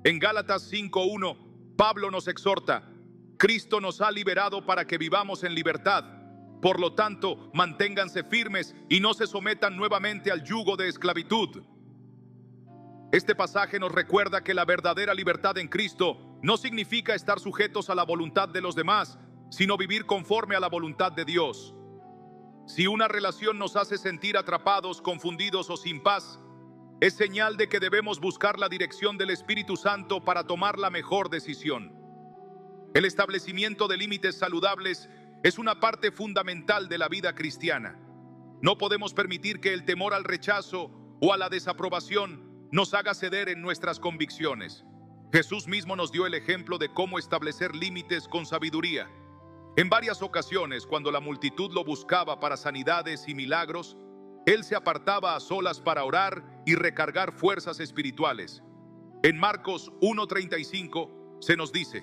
En Gálatas 5:1, Pablo nos exhorta: Cristo nos ha liberado para que vivamos en libertad. Por lo tanto, manténganse firmes y no se sometan nuevamente al yugo de esclavitud. Este pasaje nos recuerda que la verdadera libertad en Cristo no significa estar sujetos a la voluntad de los demás, sino vivir conforme a la voluntad de Dios. Si una relación nos hace sentir atrapados, confundidos o sin paz, es señal de que debemos buscar la dirección del Espíritu Santo para tomar la mejor decisión. El establecimiento de límites saludables es una parte fundamental de la vida cristiana. No podemos permitir que el temor al rechazo o a la desaprobación nos haga ceder en nuestras convicciones. Jesús mismo nos dio el ejemplo de cómo establecer límites con sabiduría. En varias ocasiones, cuando la multitud lo buscaba para sanidades y milagros, Él se apartaba a solas para orar y recargar fuerzas espirituales. En Marcos 1:35 se nos dice: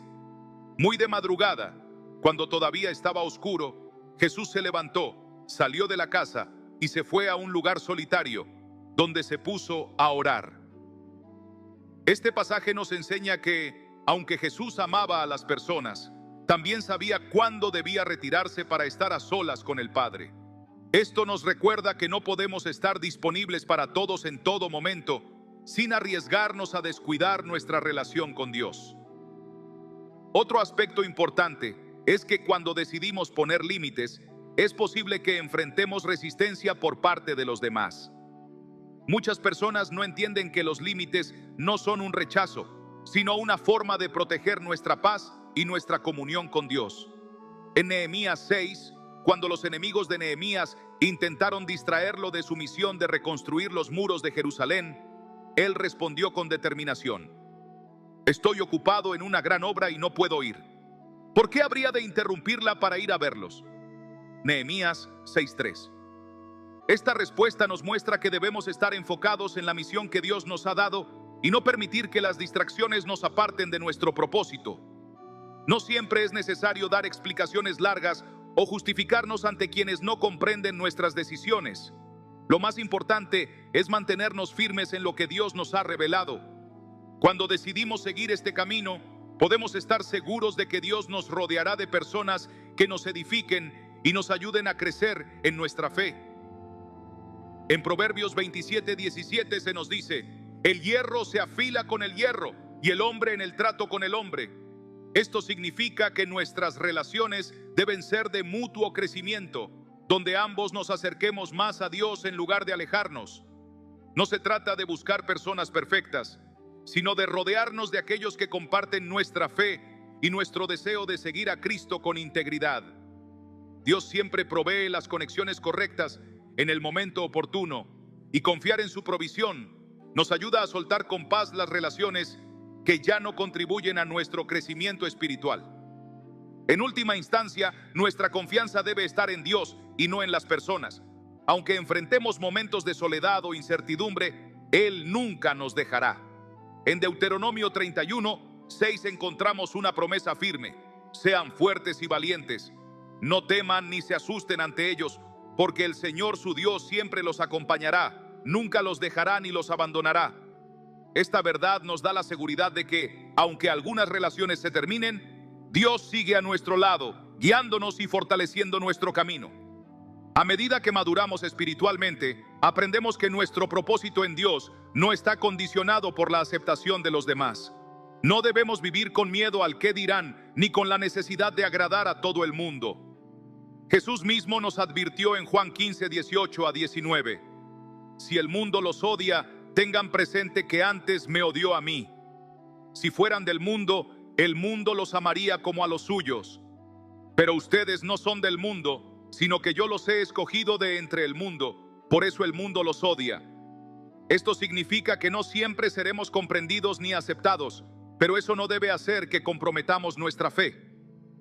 muy de madrugada, cuando todavía estaba oscuro, Jesús se levantó, salió de la casa y se fue a un lugar solitario, donde se puso a orar. Este pasaje nos enseña que, aunque Jesús amaba a las personas, también sabía cuándo debía retirarse para estar a solas con el Padre. Esto nos recuerda que no podemos estar disponibles para todos en todo momento, sin arriesgarnos a descuidar nuestra relación con Dios. Otro aspecto importante es que cuando decidimos poner límites, es posible que enfrentemos resistencia por parte de los demás. Muchas personas no entienden que los límites no son un rechazo, sino una forma de proteger nuestra paz y nuestra comunión con Dios. En Nehemías 6, cuando los enemigos de Nehemías intentaron distraerlo de su misión de reconstruir los muros de Jerusalén, él respondió con determinación: estoy ocupado en una gran obra y no puedo ir. ¿Por qué habría de interrumpirla para ir a verlos? Nehemías 6:3. Esta respuesta nos muestra que debemos estar enfocados en la misión que Dios nos ha dado y no permitir que las distracciones nos aparten de nuestro propósito. No siempre es necesario dar explicaciones largas o justificarnos ante quienes no comprenden nuestras decisiones. Lo más importante es mantenernos firmes en lo que Dios nos ha revelado. Cuando decidimos seguir este camino, podemos estar seguros de que Dios nos rodeará de personas que nos edifiquen y nos ayuden a crecer en nuestra fe. En Proverbios 27:17 se nos dice: el hierro se afila con el hierro y el hombre en el trato con el hombre. Esto significa que nuestras relaciones deben ser de mutuo crecimiento, donde ambos nos acerquemos más a Dios en lugar de alejarnos. No se trata de buscar personas perfectas, sino de rodearnos de aquellos que comparten nuestra fe y nuestro deseo de seguir a Cristo con integridad. Dios siempre provee las conexiones correctas en el momento oportuno, y confiar en su provisión nos ayuda a soltar con paz las relaciones que ya no contribuyen a nuestro crecimiento espiritual. En última instancia, nuestra confianza debe estar en Dios y no en las personas. Aunque enfrentemos momentos de soledad o incertidumbre, Él nunca nos dejará. En Deuteronomio 31:6 encontramos una promesa firme: sean fuertes y valientes, no teman ni se asusten ante ellos, porque el Señor su Dios siempre los acompañará, nunca los dejará ni los abandonará. Esta verdad nos da la seguridad de que, aunque algunas relaciones se terminen, Dios sigue a nuestro lado, guiándonos y fortaleciendo nuestro camino. A medida que maduramos espiritualmente, aprendemos que nuestro propósito en Dios no está condicionado por la aceptación de los demás. No debemos vivir con miedo al qué dirán, ni con la necesidad de agradar a todo el mundo. Jesús mismo nos advirtió en Juan 15, 18 a 19. Si el mundo los odia, tengan presente que antes me odió a mí. Si fueran del mundo, el mundo los amaría como a los suyos. Pero ustedes no son del mundo, sino que yo los he escogido de entre el mundo. Por eso el mundo los odia. Esto significa que no siempre seremos comprendidos ni aceptados, pero eso no debe hacer que comprometamos nuestra fe.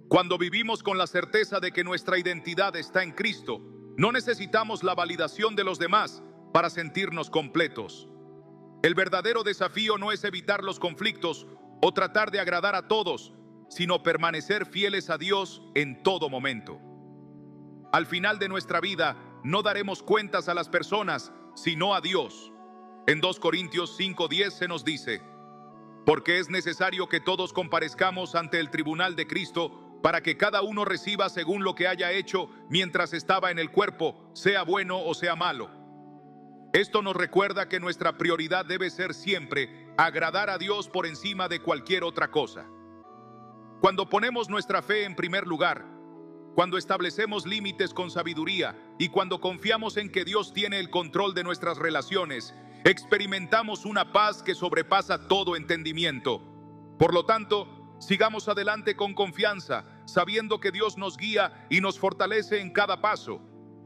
Cuando vivimos con la certeza de que nuestra identidad está en Cristo, no necesitamos la validación de los demás para sentirnos completos. El verdadero desafío no es evitar los conflictos o tratar de agradar a todos, sino permanecer fieles a Dios en todo momento. Al final de nuestra vida, no daremos cuentas a las personas, sino a Dios. En 2 Corintios 5:10 se nos dice: porque es necesario que todos comparezcamos ante el tribunal de Cristo para que cada uno reciba según lo que haya hecho mientras estaba en el cuerpo, sea bueno o sea malo. Esto nos recuerda que nuestra prioridad debe ser siempre agradar a Dios por encima de cualquier otra cosa. Cuando ponemos nuestra fe en primer lugar, cuando establecemos límites con sabiduría y cuando confiamos en que Dios tiene el control de nuestras relaciones, experimentamos una paz que sobrepasa todo entendimiento. Por lo tanto, sigamos adelante con confianza, sabiendo que Dios nos guía y nos fortalece en cada paso.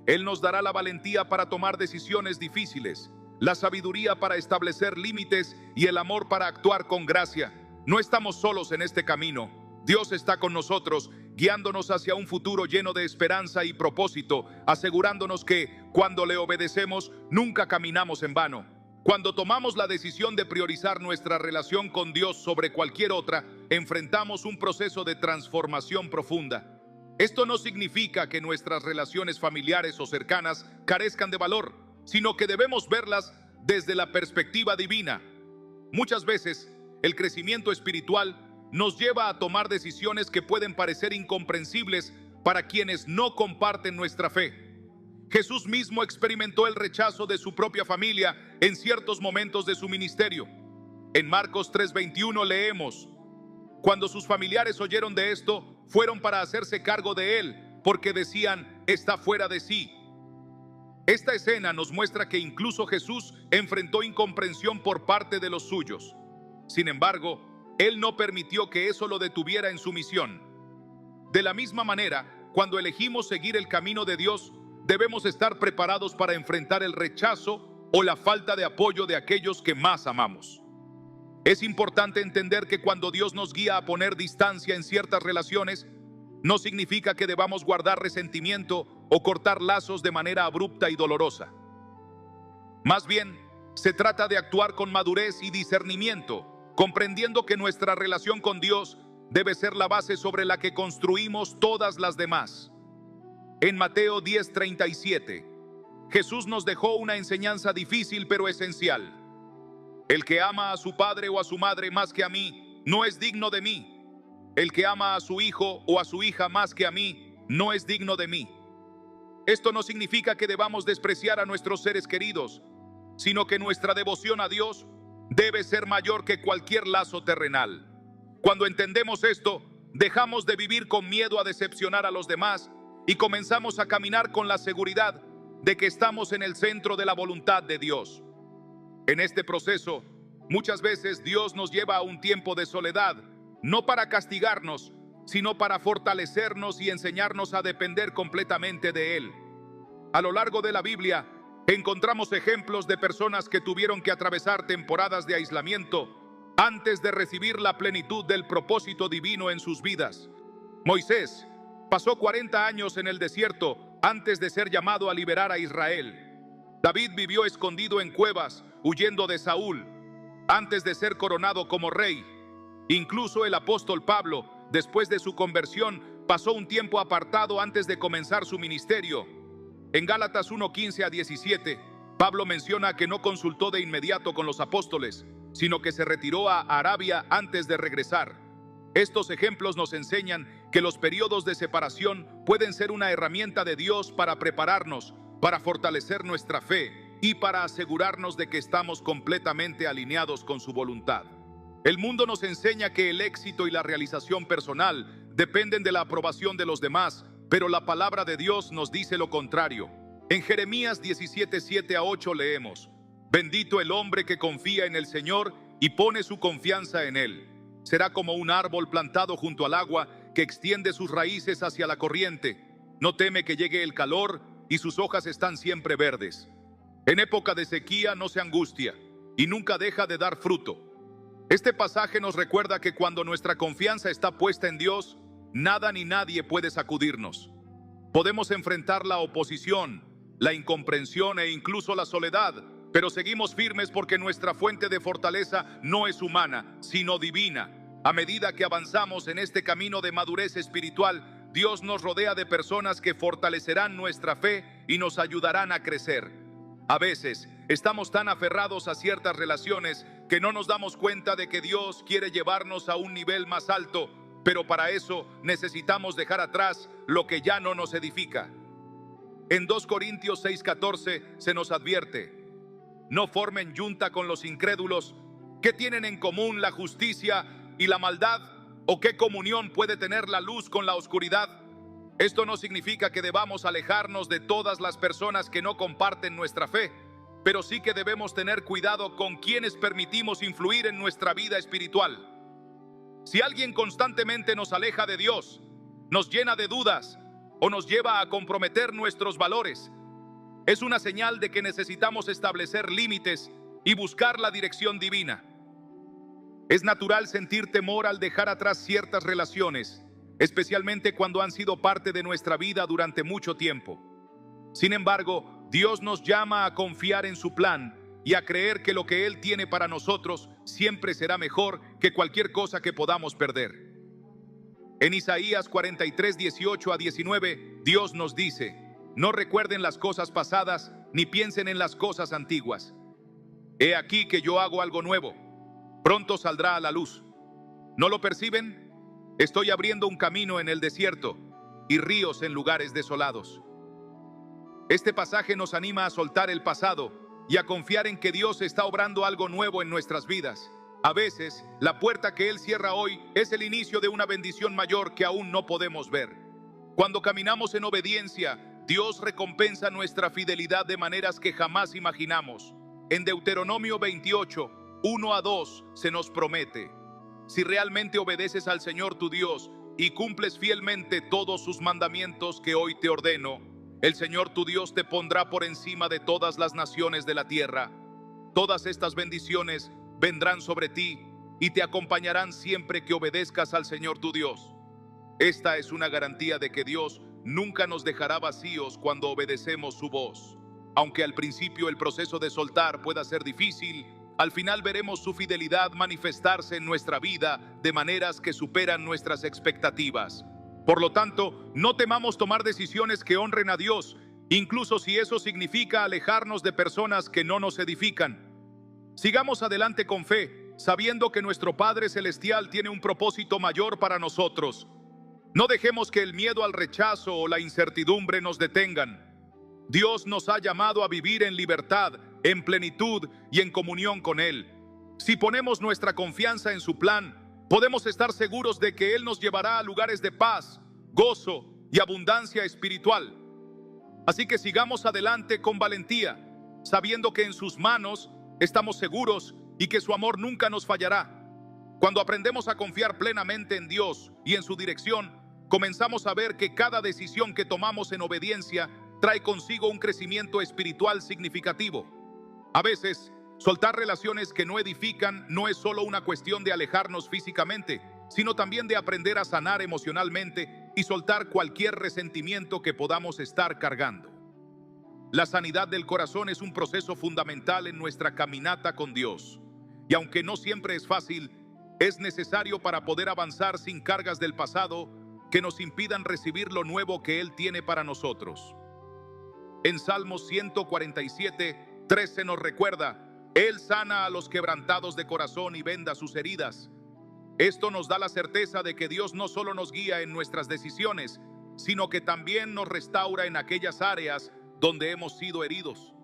Él nos dará la valentía para tomar decisiones difíciles, la sabiduría para establecer límites y el amor para actuar con gracia. No estamos solos en este camino. Dios está con nosotros, guiándonos hacia un futuro lleno de esperanza y propósito, asegurándonos que, cuando le obedecemos, nunca caminamos en vano. Cuando tomamos la decisión de priorizar nuestra relación con Dios sobre cualquier otra, enfrentamos un proceso de transformación profunda. Esto no significa que nuestras relaciones familiares o cercanas carezcan de valor, sino que debemos verlas desde la perspectiva divina. Muchas veces, el crecimiento espiritual nos lleva a tomar decisiones que pueden parecer incomprensibles para quienes no comparten nuestra fe. Jesús mismo experimentó el rechazo de su propia familia en ciertos momentos de su ministerio. En Marcos 3:21 leemos: cuando sus familiares oyeron de esto, fueron para hacerse cargo de él, porque decían, está fuera de sí. Esta escena nos muestra que incluso Jesús enfrentó incomprensión por parte de los suyos. Sin embargo, él no permitió que eso lo detuviera en su misión. De la misma manera, cuando elegimos seguir el camino de Dios, debemos estar preparados para enfrentar el rechazo o la falta de apoyo de aquellos que más amamos. Es importante entender que cuando Dios nos guía a poner distancia en ciertas relaciones, no significa que debamos guardar resentimiento o cortar lazos de manera abrupta y dolorosa. Más bien, se trata de actuar con madurez y discernimiento, comprendiendo que nuestra relación con Dios debe ser la base sobre la que construimos todas las demás. En Mateo 10:37, Jesús nos dejó una enseñanza difícil pero esencial. El que ama a su padre o a su madre más que a mí, no es digno de mí. El que ama a su hijo o a su hija más que a mí, no es digno de mí. Esto no significa que debamos despreciar a nuestros seres queridos, sino que nuestra devoción a Dios debe ser mayor que cualquier lazo terrenal. Cuando entendemos esto, dejamos de vivir con miedo a decepcionar a los demás y comenzamos a caminar con la seguridad de que estamos en el centro de la voluntad de Dios. En este proceso, muchas veces Dios nos lleva a un tiempo de soledad, no para castigarnos, sino para fortalecernos y enseñarnos a depender completamente de Él. A lo largo de la Biblia, encontramos ejemplos de personas que tuvieron que atravesar temporadas de aislamiento antes de recibir la plenitud del propósito divino en sus vidas. Moisés pasó 40 años en el desierto antes de ser llamado a liberar a Israel. David vivió escondido en cuevas, huyendo de Saúl, antes de ser coronado como rey. Incluso el apóstol Pablo, después de su conversión, pasó un tiempo apartado antes de comenzar su ministerio. En Gálatas 1:15 a 17, Pablo menciona que no consultó de inmediato con los apóstoles, sino que se retiró a Arabia antes de regresar. Estos ejemplos nos enseñan que los periodos de separación pueden ser una herramienta de Dios para prepararnos, para fortalecer nuestra fe y para asegurarnos de que estamos completamente alineados con su voluntad. El mundo nos enseña que el éxito y la realización personal dependen de la aprobación de los demás, pero la palabra de Dios nos dice lo contrario. En Jeremías 17:7-8 leemos: Bendito el hombre que confía en el Señor y pone su confianza en Él. Será como un árbol plantado junto al agua que extiende sus raíces hacia la corriente. No teme que llegue el calor y sus hojas están siempre verdes. En época de sequía no se angustia y nunca deja de dar fruto. Este pasaje nos recuerda que cuando nuestra confianza está puesta en Dios, nada ni nadie puede sacudirnos. Podemos enfrentar la oposición, la incomprensión e incluso la soledad, pero seguimos firmes porque nuestra fuente de fortaleza no es humana, sino divina. A medida que avanzamos en este camino de madurez espiritual, Dios nos rodea de personas que fortalecerán nuestra fe y nos ayudarán a crecer. A veces, estamos tan aferrados a ciertas relaciones que no nos damos cuenta de que Dios quiere llevarnos a un nivel más alto, pero para eso necesitamos dejar atrás lo que ya no nos edifica. En 2 Corintios 6:14 se nos advierte: no formen yunta con los incrédulos. ¿Qué tienen en común la justicia y la maldad? ¿O qué comunión puede tener la luz con la oscuridad? Esto no significa que debamos alejarnos de todas las personas que no comparten nuestra fe, pero sí que debemos tener cuidado con quienes permitimos influir en nuestra vida espiritual. Si alguien constantemente nos aleja de Dios, nos llena de dudas o nos lleva a comprometer nuestros valores, es una señal de que necesitamos establecer límites y buscar la dirección divina. Es natural sentir temor al dejar atrás ciertas relaciones, especialmente cuando han sido parte de nuestra vida durante mucho tiempo. Sin embargo, Dios nos llama a confiar en su plan y a creer que lo que Él tiene para nosotros siempre será mejor que cualquier cosa que podamos perder. En Isaías 43:18-19, Dios nos dice: no recuerden las cosas pasadas, ni piensen en las cosas antiguas. He aquí que yo hago algo nuevo. Pronto saldrá a la luz. ¿No lo perciben? Estoy abriendo un camino en el desierto y ríos en lugares desolados. Este pasaje nos anima a soltar el pasado y a confiar en que Dios está obrando algo nuevo en nuestras vidas. A veces, la puerta que Él cierra hoy es el inicio de una bendición mayor que aún no podemos ver. Cuando caminamos en obediencia, Dios recompensa nuestra fidelidad de maneras que jamás imaginamos. En Deuteronomio 28:1-2 se nos promete: si realmente obedeces al Señor tu Dios y cumples fielmente todos sus mandamientos que hoy te ordeno, el Señor tu Dios te pondrá por encima de todas las naciones de la tierra. Todas estas bendiciones vendrán sobre ti y te acompañarán siempre que obedezcas al Señor tu Dios. Esta es una garantía de que Dios nunca nos dejará vacíos cuando obedecemos su voz. Aunque al principio el proceso de soltar pueda ser difícil, al final veremos su fidelidad manifestarse en nuestra vida de maneras que superan nuestras expectativas. Por lo tanto, no temamos tomar decisiones que honren a Dios, incluso si eso significa alejarnos de personas que no nos edifican. Sigamos adelante con fe, sabiendo que nuestro Padre Celestial tiene un propósito mayor para nosotros. No dejemos que el miedo al rechazo o la incertidumbre nos detengan. Dios nos ha llamado a vivir en libertad, en plenitud y en comunión con Él. Si ponemos nuestra confianza en su plan, podemos estar seguros de que Él nos llevará a lugares de paz, gozo y abundancia espiritual. Así que sigamos adelante con valentía, sabiendo que en sus manos estamos seguros y que su amor nunca nos fallará. Cuando aprendemos a confiar plenamente en Dios y en su dirección, comenzamos a ver que cada decisión que tomamos en obediencia trae consigo un crecimiento espiritual significativo. A veces, soltar relaciones que no edifican no es solo una cuestión de alejarnos físicamente, sino también de aprender a sanar emocionalmente y soltar cualquier resentimiento que podamos estar cargando. La sanidad del corazón es un proceso fundamental en nuestra caminata con Dios. Y aunque no siempre es fácil, es necesario para poder avanzar sin cargas del pasado que nos impidan recibir lo nuevo que Él tiene para nosotros. En Salmos 147:13 nos recuerda: Él sana a los quebrantados de corazón y venda sus heridas. Esto nos da la certeza de que Dios no solo nos guía en nuestras decisiones, sino que también nos restaura en aquellas áreas donde hemos sido heridos.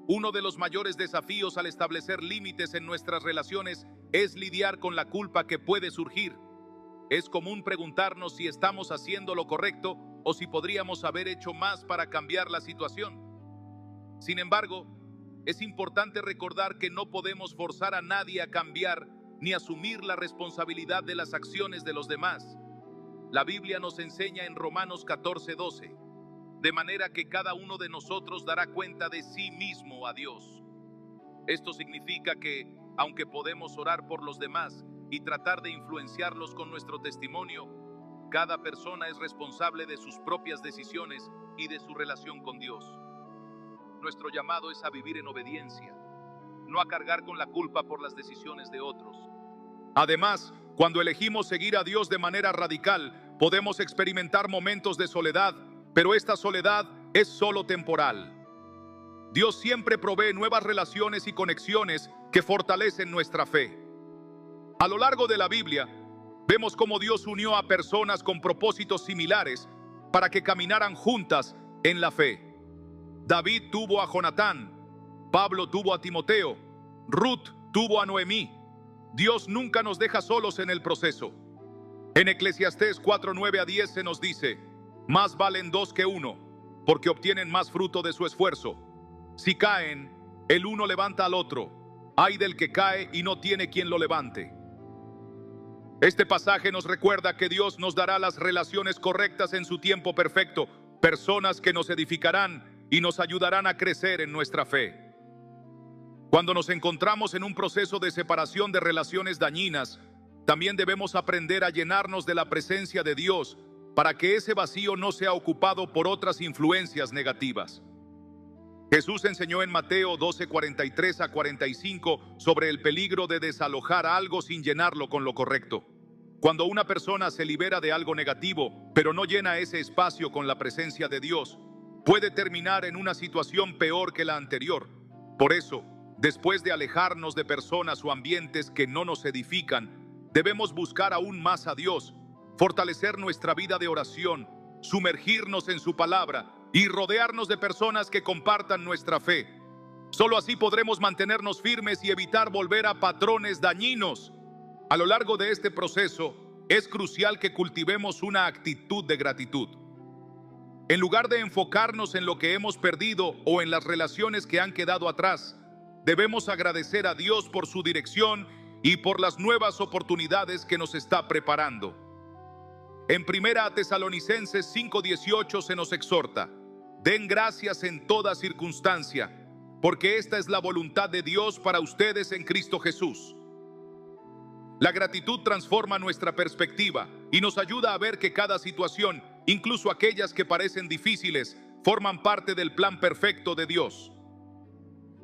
Uno de los mayores desafíos al establecer límites en nuestras relaciones es lidiar con la culpa que puede surgir. Es común preguntarnos si estamos haciendo lo correcto o si podríamos haber hecho más para cambiar la situación. Sin embargo, es importante recordar que no podemos forzar a nadie a cambiar ni asumir la responsabilidad de las acciones de los demás. La Biblia nos enseña en Romanos 14:12, de manera que cada uno de nosotros dará cuenta de sí mismo a Dios. Esto significa que, aunque podemos orar por los demás y tratar de influenciarlos con nuestro testimonio, cada persona es responsable de sus propias decisiones y de su relación con Dios. Nuestro llamado es a vivir en obediencia, no a cargar con la culpa por las decisiones de otros. Además, cuando elegimos seguir a Dios de manera radical, podemos experimentar momentos de soledad, pero esta soledad es solo temporal. Dios siempre provee nuevas relaciones y conexiones que fortalecen nuestra fe. A lo largo de la Biblia, vemos cómo Dios unió a personas con propósitos similares para que caminaran juntas en la fe. David tuvo a Jonatán, Pablo tuvo a Timoteo, Ruth tuvo a Noemí. Dios nunca nos deja solos en el proceso. En Eclesiastés 4:9-10 se nos dice: más valen dos que uno, porque obtienen más fruto de su esfuerzo. Si caen, el uno levanta al otro. Ay del que cae y no tiene quien lo levante. Este pasaje nos recuerda que Dios nos dará las relaciones correctas en su tiempo perfecto, personas que nos edificarán y nos ayudarán a crecer en nuestra fe. Cuando nos encontramos en un proceso de separación de relaciones dañinas, también debemos aprender a llenarnos de la presencia de Dios para que ese vacío no sea ocupado por otras influencias negativas. Jesús enseñó en Mateo 12:43-45 sobre el peligro de desalojar algo sin llenarlo con lo correcto. Cuando una persona se libera de algo negativo, pero no llena ese espacio con la presencia de Dios, puede terminar en una situación peor que la anterior. Por eso, después de alejarnos de personas o ambientes que no nos edifican, debemos buscar aún más a Dios, fortalecer nuestra vida de oración, sumergirnos en su palabra y rodearnos de personas que compartan nuestra fe. Solo así podremos mantenernos firmes y evitar volver a patrones dañinos. A lo largo de este proceso, es crucial que cultivemos una actitud de gratitud. En lugar de enfocarnos en lo que hemos perdido o en las relaciones que han quedado atrás, debemos agradecer a Dios por su dirección y por las nuevas oportunidades que nos está preparando. En 1 Tesalonicenses 5:18 se nos exhorta: den gracias en toda circunstancia, porque esta es la voluntad de Dios para ustedes en Cristo Jesús. La gratitud transforma nuestra perspectiva y nos ayuda a ver que cada situación, incluso aquellas que parecen difíciles, forman parte del plan perfecto de Dios.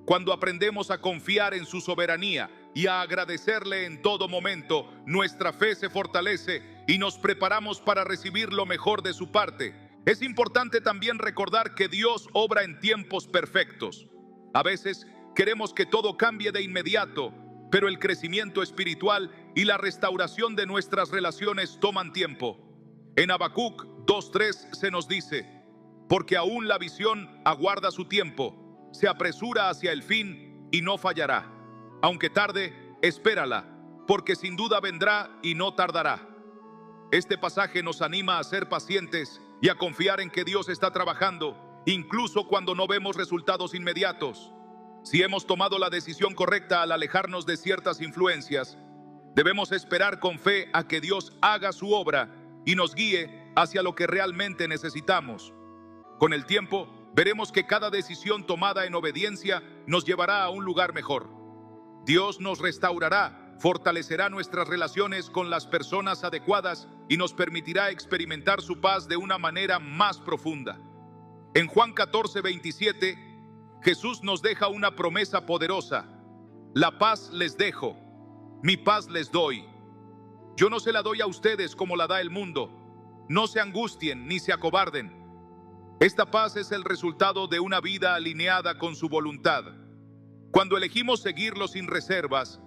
Cuando aprendemos a confiar en su soberanía y a agradecerle en todo momento, nuestra fe se fortalece y nos preparamos para recibir lo mejor de su parte. Es importante también recordar que Dios obra en tiempos perfectos. A veces queremos que todo cambie de inmediato, pero el crecimiento espiritual y la restauración de nuestras relaciones toman tiempo. En Habacuc 2:3 se nos dice: porque aún la visión aguarda su tiempo, se apresura hacia el fin y no fallará. Aunque tarde, espérala, porque sin duda vendrá y no tardará. Este pasaje nos anima a ser pacientes y a confiar en que Dios está trabajando, incluso cuando no vemos resultados inmediatos. Si hemos tomado la decisión correcta al alejarnos de ciertas influencias, debemos esperar con fe a que Dios haga su obra y nos guíe hacia lo que realmente necesitamos. Con el tiempo, veremos que cada decisión tomada en obediencia nos llevará a un lugar mejor. Dios nos restaurará, fortalecerá nuestras relaciones con las personas adecuadas y nos permitirá experimentar su paz de una manera más profunda. En Juan 14:27, Jesús nos deja una promesa poderosa: la paz les dejo, mi paz les doy. Yo no se la doy a ustedes como la da el mundo. No se angustien ni se acobarden. Esta paz es el resultado de una vida alineada con su voluntad. Cuando elegimos seguirlo sin reservas,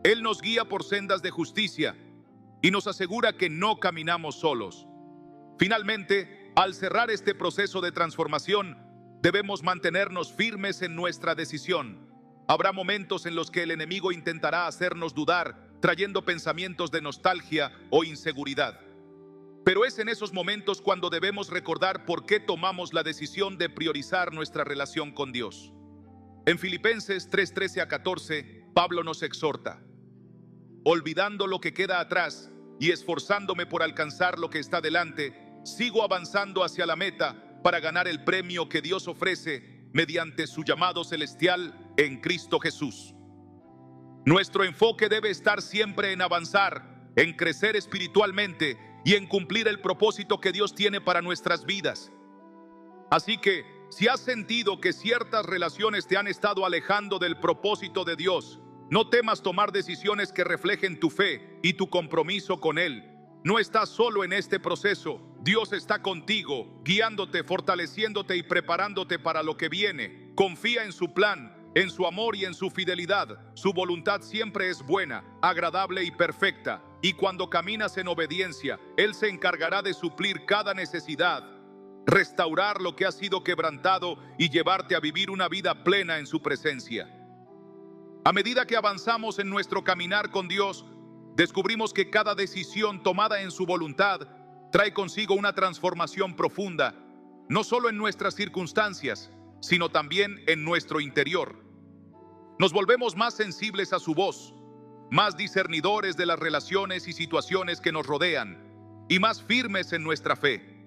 Él nos guía por sendas de justicia y nos asegura que no caminamos solos. Finalmente, al cerrar este proceso de transformación, debemos mantenernos firmes en nuestra decisión. Habrá momentos en los que el enemigo intentará hacernos dudar, trayendo pensamientos de nostalgia o inseguridad. Pero es en esos momentos cuando debemos recordar por qué tomamos la decisión de priorizar nuestra relación con Dios. En Filipenses 3:13-14, Pablo nos exhorta: olvidando lo que queda atrás y esforzándome por alcanzar lo que está delante, sigo avanzando hacia la meta para ganar el premio que Dios ofrece mediante su llamado celestial en Cristo Jesús. Nuestro enfoque debe estar siempre en avanzar, en crecer espiritualmente y en cumplir el propósito que Dios tiene para nuestras vidas. Así que, si has sentido que ciertas relaciones te han estado alejando del propósito de Dios, no temas tomar decisiones que reflejen tu fe y tu compromiso con Él. No estás solo en este proceso. Dios está contigo, guiándote, fortaleciéndote y preparándote para lo que viene. Confía en su plan, en su amor y en su fidelidad. Su voluntad siempre es buena, agradable y perfecta. Y cuando caminas en obediencia, Él se encargará de suplir cada necesidad, restaurar lo que ha sido quebrantado y llevarte a vivir una vida plena en su presencia. A medida que avanzamos en nuestro caminar con Dios, descubrimos que cada decisión tomada en su voluntad trae consigo una transformación profunda, no solo en nuestras circunstancias, sino también en nuestro interior. Nos volvemos más sensibles a su voz, más discernidores de las relaciones y situaciones que nos rodean, y más firmes en nuestra fe.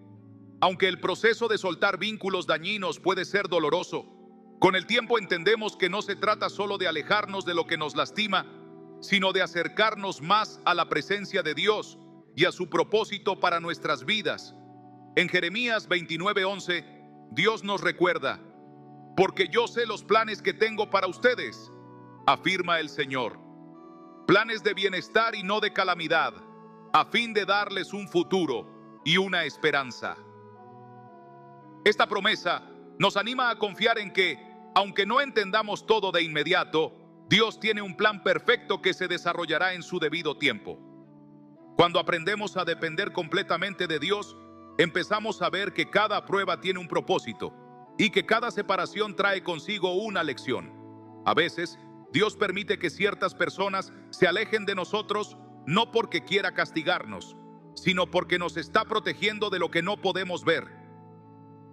Aunque el proceso de soltar vínculos dañinos puede ser doloroso, con el tiempo entendemos que no se trata solo de alejarnos de lo que nos lastima, sino de acercarnos más a la presencia de Dios y a su propósito para nuestras vidas. En Jeremías 29:11, Dios nos recuerda: porque yo sé los planes que tengo para ustedes, afirma el Señor, planes de bienestar y no de calamidad, a fin de darles un futuro y una esperanza. Esta promesa nos anima a confiar en que, aunque no entendamos todo de inmediato, Dios tiene un plan perfecto que se desarrollará en su debido tiempo. Cuando aprendemos a depender completamente de Dios, empezamos a ver que cada prueba tiene un propósito y que cada separación trae consigo una lección. A veces, Dios permite que ciertas personas se alejen de nosotros no porque quiera castigarnos, sino porque nos está protegiendo de lo que no podemos ver.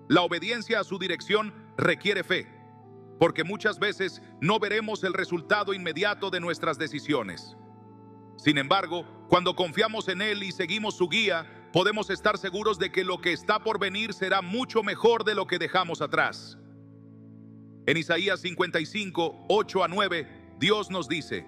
La obediencia a su dirección requiere fe, porque muchas veces no veremos el resultado inmediato de nuestras decisiones. Sin embargo, cuando confiamos en Él y seguimos su guía, podemos estar seguros de que lo que está por venir será mucho mejor de lo que dejamos atrás. En Isaías 55, 8-9, Dios nos dice: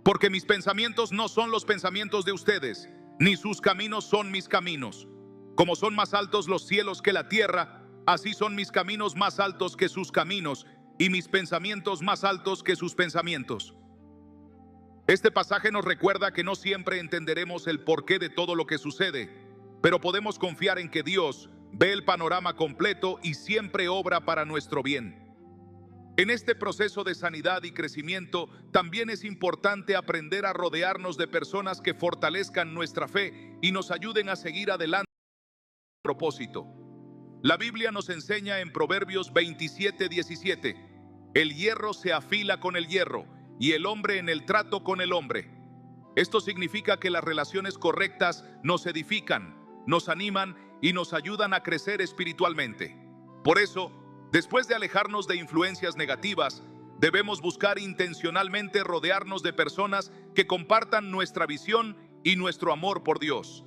porque mis pensamientos no son los pensamientos de ustedes, ni sus caminos son mis caminos. Como son más altos los cielos que la tierra, así son mis caminos más altos que sus caminos, y mis pensamientos más altos que sus pensamientos. Este pasaje nos recuerda que no siempre entenderemos el porqué de todo lo que sucede, pero podemos confiar en que Dios ve el panorama completo y siempre obra para nuestro bien. En este proceso de sanidad y crecimiento, también es importante aprender a rodearnos de personas que fortalezcan nuestra fe y nos ayuden a seguir adelante con propósito. La Biblia nos enseña en Proverbios 27:17: el hierro se afila con el hierro, y el hombre en el trato con el hombre. Esto significa que las relaciones correctas nos edifican, nos animan y nos ayudan a crecer espiritualmente. Por eso, después de alejarnos de influencias negativas, debemos buscar intencionalmente rodearnos de personas que compartan nuestra visión y nuestro amor por Dios.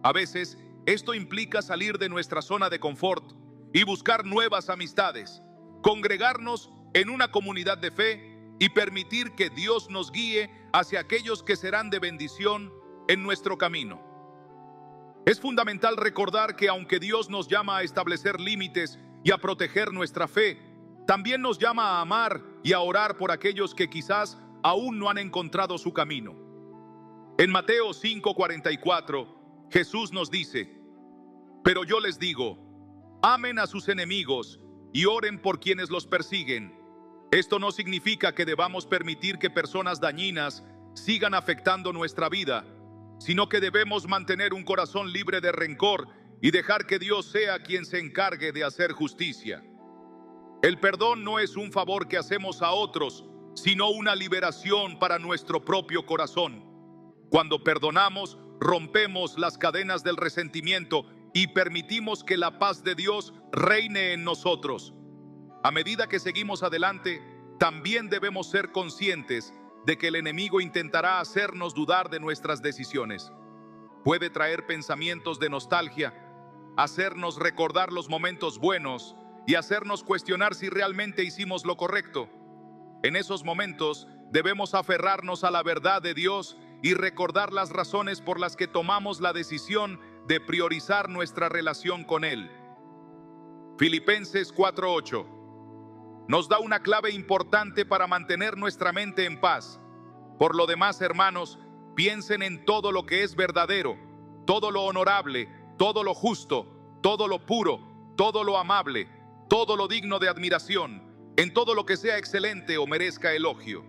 A veces, esto implica salir de nuestra zona de confort y buscar nuevas amistades, congregarnos en una comunidad de fe y permitir que Dios nos guíe hacia aquellos que serán de bendición en nuestro camino. Es fundamental recordar que aunque Dios nos llama a establecer límites y a proteger nuestra fe, también nos llama a amar y a orar por aquellos que quizás aún no han encontrado su camino. En Mateo 5:44, Jesús nos dice: pero yo les digo, amen a sus enemigos y oren por quienes los persiguen. Esto no significa que debamos permitir que personas dañinas sigan afectando nuestra vida, sino que debemos mantener un corazón libre de rencor y dejar que Dios sea quien se encargue de hacer justicia. El perdón no es un favor que hacemos a otros, sino una liberación para nuestro propio corazón. Cuando perdonamos, rompemos las cadenas del resentimiento y permitimos que la paz de Dios reine en nosotros. A medida que seguimos adelante, también debemos ser conscientes de que el enemigo intentará hacernos dudar de nuestras decisiones. Puede traer pensamientos de nostalgia, hacernos recordar los momentos buenos y hacernos cuestionar si realmente hicimos lo correcto. En esos momentos debemos aferrarnos a la verdad de Dios y recordar las razones por las que tomamos la decisión de priorizar nuestra relación con Él. Filipenses 4:8 nos da una clave importante para mantener nuestra mente en paz. Por lo demás, hermanos, piensen en todo lo que es verdadero, todo lo honorable, todo lo justo, todo lo puro, todo lo amable, todo lo digno de admiración, en todo lo que sea excelente o merezca elogio.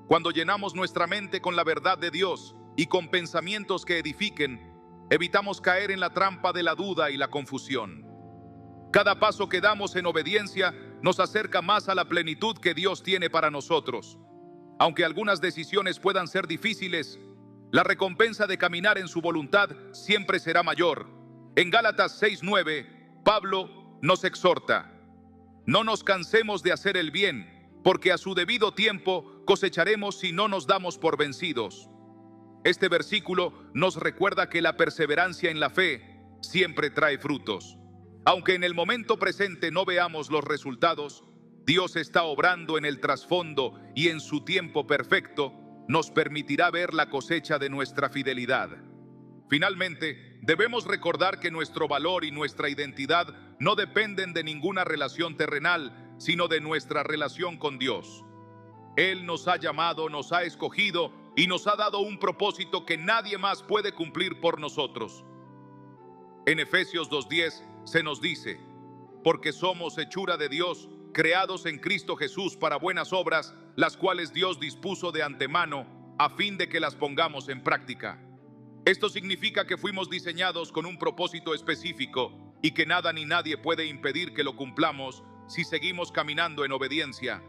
Cuando llenamos nuestra mente con la verdad de Dios y con pensamientos que edifiquen, evitamos caer en la trampa de la duda y la confusión. Cada paso que damos en obediencia nos acerca más a la plenitud que Dios tiene para nosotros. Aunque algunas decisiones puedan ser difíciles, la recompensa de caminar en su voluntad siempre será mayor. En Gálatas 6:9, Pablo nos exhorta: no nos cansemos de hacer el bien, porque a su debido tiempo cosecharemos si no nos damos por vencidos. Este versículo nos recuerda que la perseverancia en la fe siempre trae frutos. Aunque en el momento presente no veamos los resultados, Dios está obrando en el trasfondo y en su tiempo perfecto nos permitirá ver la cosecha de nuestra fidelidad. Finalmente, debemos recordar que nuestro valor y nuestra identidad no dependen de ninguna relación terrenal, sino de nuestra relación con Dios. Él nos ha llamado, nos ha escogido y nos ha dado un propósito que nadie más puede cumplir por nosotros. En Efesios 2:10 se nos dice: porque somos hechura de Dios, creados en Cristo Jesús para buenas obras, las cuales Dios dispuso de antemano a fin de que las pongamos en práctica. Esto significa que fuimos diseñados con un propósito específico y que nada ni nadie puede impedir que lo cumplamos si seguimos caminando en obediencia.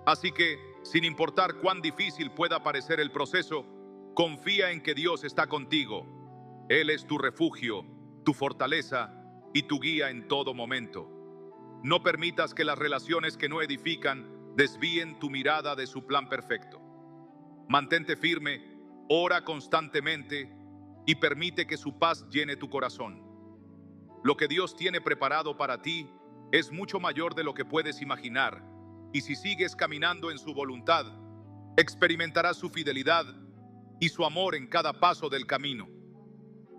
Así que, sin importar cuán difícil pueda parecer el proceso, confía en que Dios está contigo. Él es tu refugio, tu fortaleza y tu guía en todo momento. No permitas que las relaciones que no edifican desvíen tu mirada de su plan perfecto. Mantente firme, ora constantemente y permite que su paz llene tu corazón. Lo que Dios tiene preparado para ti es mucho mayor de lo que puedes imaginar, y si sigues caminando en su voluntad, experimentarás su fidelidad y su amor en cada paso del camino.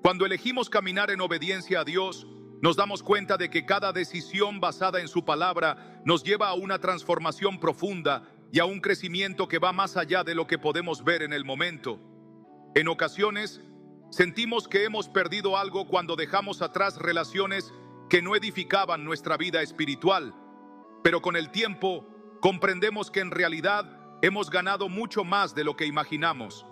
Cuando elegimos caminar en obediencia a Dios, nos damos cuenta de que cada decisión basada en su palabra nos lleva a una transformación profunda y a un crecimiento que va más allá de lo que podemos ver en el momento. En ocasiones, sentimos que hemos perdido algo cuando dejamos atrás relaciones que no edificaban nuestra vida espiritual, pero con el tiempo comprendemos que en realidad hemos ganado mucho más de lo que imaginamos.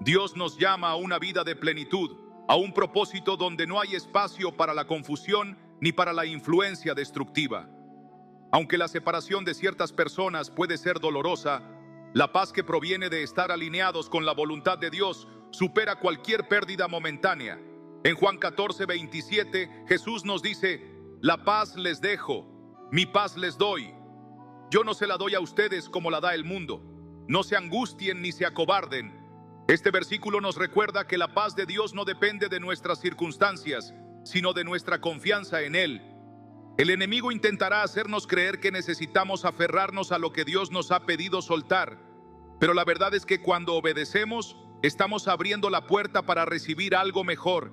Dios nos llama a una vida de plenitud, a un propósito donde no hay espacio para la confusión ni para la influencia destructiva. Aunque la separación de ciertas personas puede ser dolorosa, la paz que proviene de estar alineados con la voluntad de Dios supera cualquier pérdida momentánea. En Juan 14:27, Jesús nos dice: la paz les dejo, mi paz les doy. Yo no se la doy a ustedes como la da el mundo. No se angustien ni se acobarden. Este versículo nos recuerda que la paz de Dios no depende de nuestras circunstancias, sino de nuestra confianza en Él. El enemigo intentará hacernos creer que necesitamos aferrarnos a lo que Dios nos ha pedido soltar, pero la verdad es que cuando obedecemos, estamos abriendo la puerta para recibir algo mejor.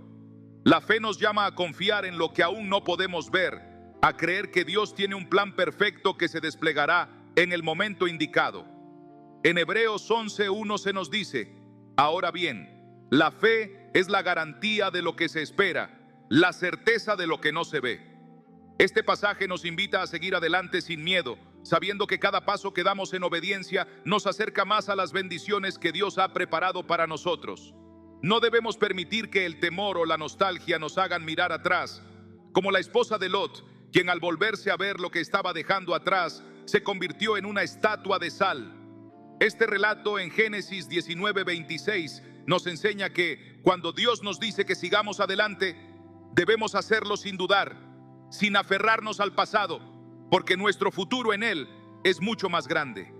La fe nos llama a confiar en lo que aún no podemos ver, a creer que Dios tiene un plan perfecto que se desplegará en el momento indicado. En Hebreos 11:1 se nos dice: ahora bien, la fe es la garantía de lo que se espera, la certeza de lo que no se ve. Este pasaje nos invita a seguir adelante sin miedo, sabiendo que cada paso que damos en obediencia nos acerca más a las bendiciones que Dios ha preparado para nosotros. No debemos permitir que el temor o la nostalgia nos hagan mirar atrás, como la esposa de Lot, quien al volverse a ver lo que estaba dejando atrás, se convirtió en una estatua de sal. Este relato en Génesis 19:26 nos enseña que cuando Dios nos dice que sigamos adelante, debemos hacerlo sin dudar, sin aferrarnos al pasado, porque nuestro futuro en Él es mucho más grande.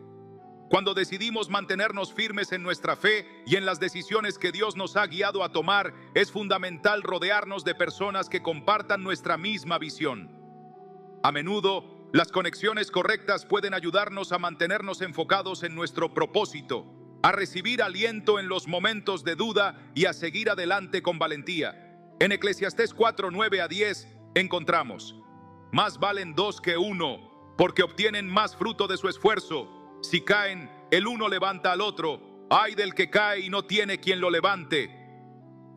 Cuando decidimos mantenernos firmes en nuestra fe y en las decisiones que Dios nos ha guiado a tomar, es fundamental rodearnos de personas que compartan nuestra misma visión. A menudo, las conexiones correctas pueden ayudarnos a mantenernos enfocados en nuestro propósito, a recibir aliento en los momentos de duda y a seguir adelante con valentía. En Eclesiastés 4:9-10 encontramos: más valen dos que uno, porque obtienen más fruto de su esfuerzo. Si caen, el uno levanta al otro. Ay del que cae y no tiene quien lo levante.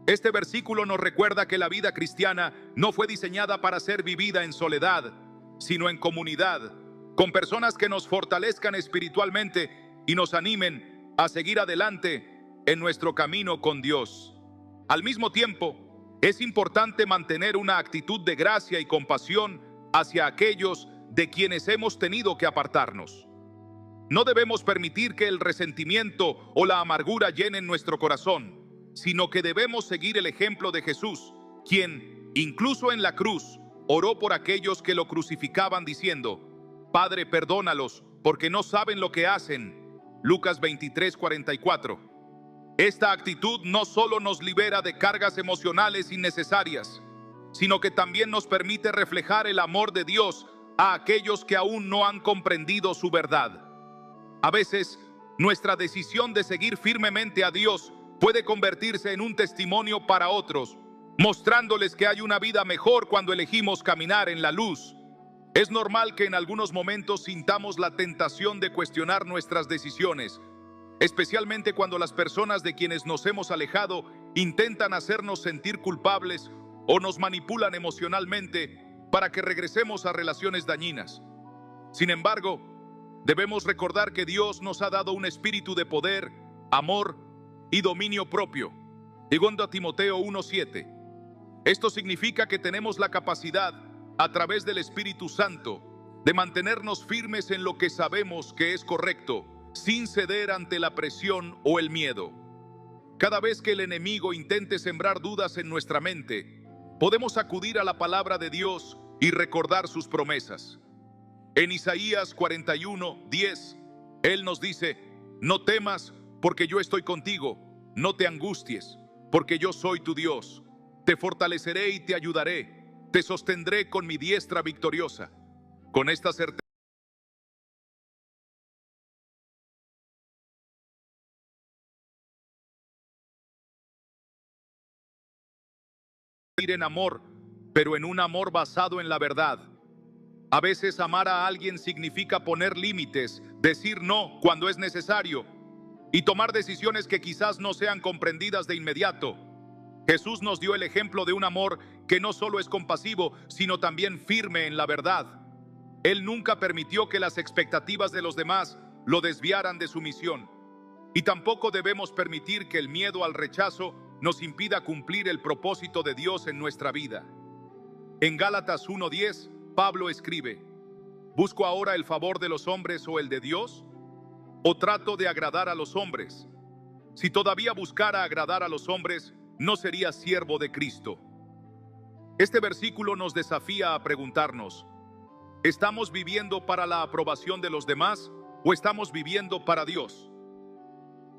Este versículo nos recuerda que la vida cristiana no fue diseñada para ser vivida en soledad, sino en comunidad, con personas que nos fortalezcan espiritualmente y nos animen a seguir adelante en nuestro camino con Dios. Al mismo tiempo, es importante mantener una actitud de gracia y compasión hacia aquellos de quienes hemos tenido que apartarnos. No debemos permitir que el resentimiento o la amargura llenen nuestro corazón, sino que debemos seguir el ejemplo de Jesús, quien, incluso en la cruz, oró por aquellos que lo crucificaban diciendo: Padre, perdónalos, porque no saben lo que hacen. Lucas 23:44. Esta actitud no solo nos libera de cargas emocionales innecesarias, sino que también nos permite reflejar el amor de Dios a aquellos que aún no han comprendido su verdad. A veces, nuestra decisión de seguir firmemente a Dios puede convertirse en un testimonio para otros, mostrándoles que hay una vida mejor cuando elegimos caminar en la luz. Es normal que en algunos momentos sintamos la tentación de cuestionar nuestras decisiones, especialmente cuando las personas de quienes nos hemos alejado intentan hacernos sentir culpables o nos manipulan emocionalmente para que regresemos a relaciones dañinas. Sin embargo, debemos recordar que Dios nos ha dado un espíritu de poder, amor y dominio propio. Segundo a Timoteo 1:7. Esto significa que tenemos la capacidad, a través del Espíritu Santo, de mantenernos firmes en lo que sabemos que es correcto, sin ceder ante la presión o el miedo. Cada vez que el enemigo intente sembrar dudas en nuestra mente, podemos acudir a la palabra de Dios y recordar sus promesas. En Isaías 41:10, Él nos dice: no temas, porque yo estoy contigo. No te angusties, porque yo soy tu Dios. Te fortaleceré y te ayudaré. Te sostendré con mi diestra victoriosa. Con esta certeza en amor, pero en un amor basado en la verdad. A veces amar a alguien significa poner límites, decir no cuando es necesario y tomar decisiones que quizás no sean comprendidas de inmediato. Jesús nos dio el ejemplo de un amor que no solo es compasivo, sino también firme en la verdad. Él nunca permitió que las expectativas de los demás lo desviaran de su misión. Y tampoco debemos permitir que el miedo al rechazo nos impida cumplir el propósito de Dios en nuestra vida. En Gálatas 1:10, Pablo escribe: ¿busco ahora el favor de los hombres o el de Dios? ¿O trato de agradar a los hombres? Si todavía buscara agradar a los hombres, no sería siervo de Cristo. Este versículo nos desafía a preguntarnos: ¿estamos viviendo para la aprobación de los demás o estamos viviendo para Dios?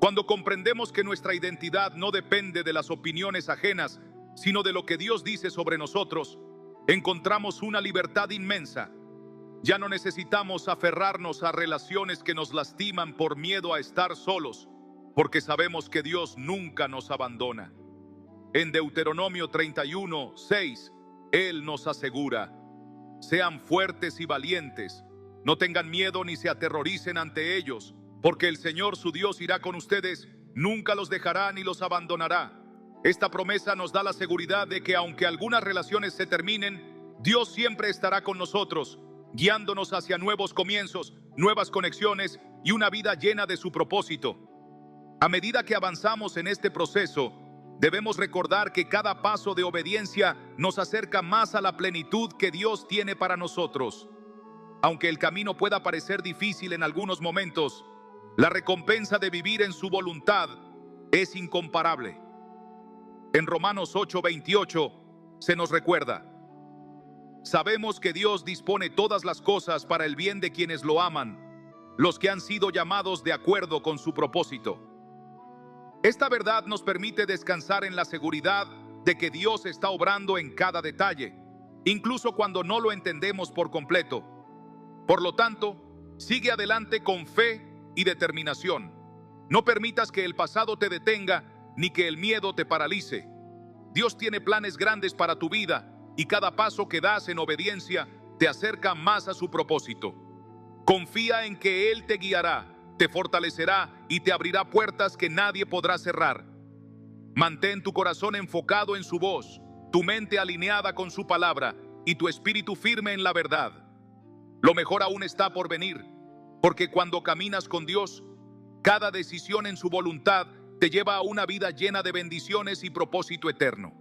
Cuando comprendemos que nuestra identidad no depende de las opiniones ajenas, sino de lo que Dios dice sobre nosotros, encontramos una libertad inmensa. Ya no necesitamos aferrarnos a relaciones que nos lastiman por miedo a estar solos, porque sabemos que Dios nunca nos abandona. En Deuteronomio 31:6, Él nos asegura: sean fuertes y valientes, no tengan miedo ni se aterroricen ante ellos, porque el Señor su Dios irá con ustedes, nunca los dejará ni los abandonará. Esta promesa nos da la seguridad de que aunque algunas relaciones se terminen, Dios siempre estará con nosotros, guiándonos hacia nuevos comienzos, nuevas conexiones y una vida llena de su propósito. A medida que avanzamos en este proceso, Debemos recordar que cada paso de obediencia nos acerca más a la plenitud que Dios tiene para nosotros. Aunque el camino pueda parecer difícil en algunos momentos, la recompensa de vivir en su voluntad es incomparable. En Romanos 8:28 se nos recuerda: sabemos que Dios dispone todas las cosas para el bien de quienes lo aman, los que han sido llamados de acuerdo con su propósito. Esta verdad nos permite descansar en la seguridad de que Dios está obrando en cada detalle, incluso cuando no lo entendemos por completo. Por lo tanto, sigue adelante con fe y determinación. No permitas que el pasado te detenga ni que el miedo te paralice. Dios tiene planes grandes para tu vida y cada paso que das en obediencia te acerca más a su propósito. Confía en que Él te guiará, te fortalecerá y te abrirá puertas que nadie podrá cerrar. Mantén tu corazón enfocado en su voz, tu mente alineada con su palabra y tu espíritu firme en la verdad. Lo mejor aún está por venir, porque cuando caminas con Dios, cada decisión en su voluntad te lleva a una vida llena de bendiciones y propósito eterno.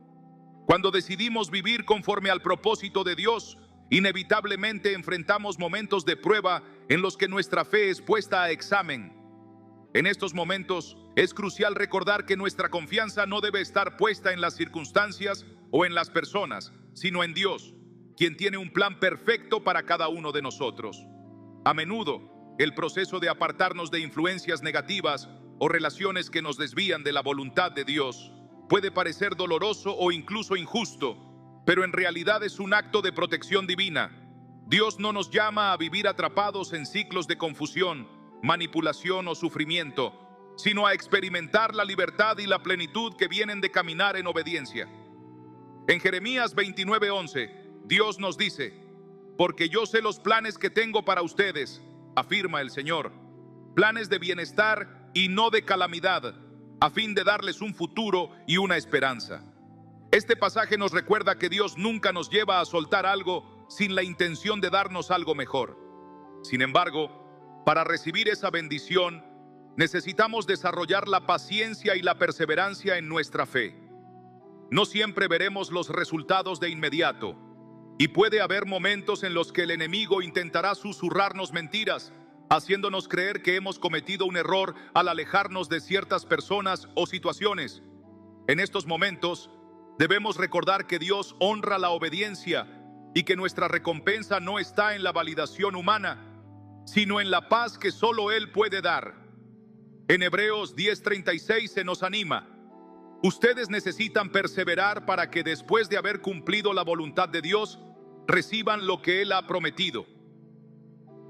Cuando decidimos vivir conforme al propósito de Dios, inevitablemente enfrentamos momentos de prueba en los que nuestra fe es puesta a examen. En estos momentos es crucial recordar que nuestra confianza no debe estar puesta en las circunstancias o en las personas, sino en Dios, quien tiene un plan perfecto para cada uno de nosotros. A menudo, el proceso de apartarnos de influencias negativas o relaciones que nos desvían de la voluntad de Dios puede parecer doloroso o incluso injusto, pero en realidad es un acto de protección divina. Dios no nos llama a vivir atrapados en ciclos de confusión, manipulación o sufrimiento, sino a experimentar la libertad y la plenitud que vienen de caminar en obediencia. En Jeremías 29:11, Dios nos dice: porque yo sé los planes que tengo para ustedes, afirma el Señor, planes de bienestar y no de calamidad, a fin de darles un futuro y una esperanza. Este pasaje nos recuerda que Dios nunca nos lleva a soltar algo sin la intención de darnos algo mejor. Sin embargo, para recibir esa bendición, necesitamos desarrollar la paciencia y la perseverancia en nuestra fe. No siempre veremos los resultados de inmediato, y puede haber momentos en los que el enemigo intentará susurrarnos mentiras, haciéndonos creer que hemos cometido un error al alejarnos de ciertas personas o situaciones. En estos momentos, debemos recordar que Dios honra la obediencia y que nuestra recompensa no está en la validación humana, sino en la paz que solo Él puede dar. En Hebreos 10:36 se nos anima: ustedes necesitan perseverar para que después de haber cumplido la voluntad de Dios, reciban lo que Él ha prometido.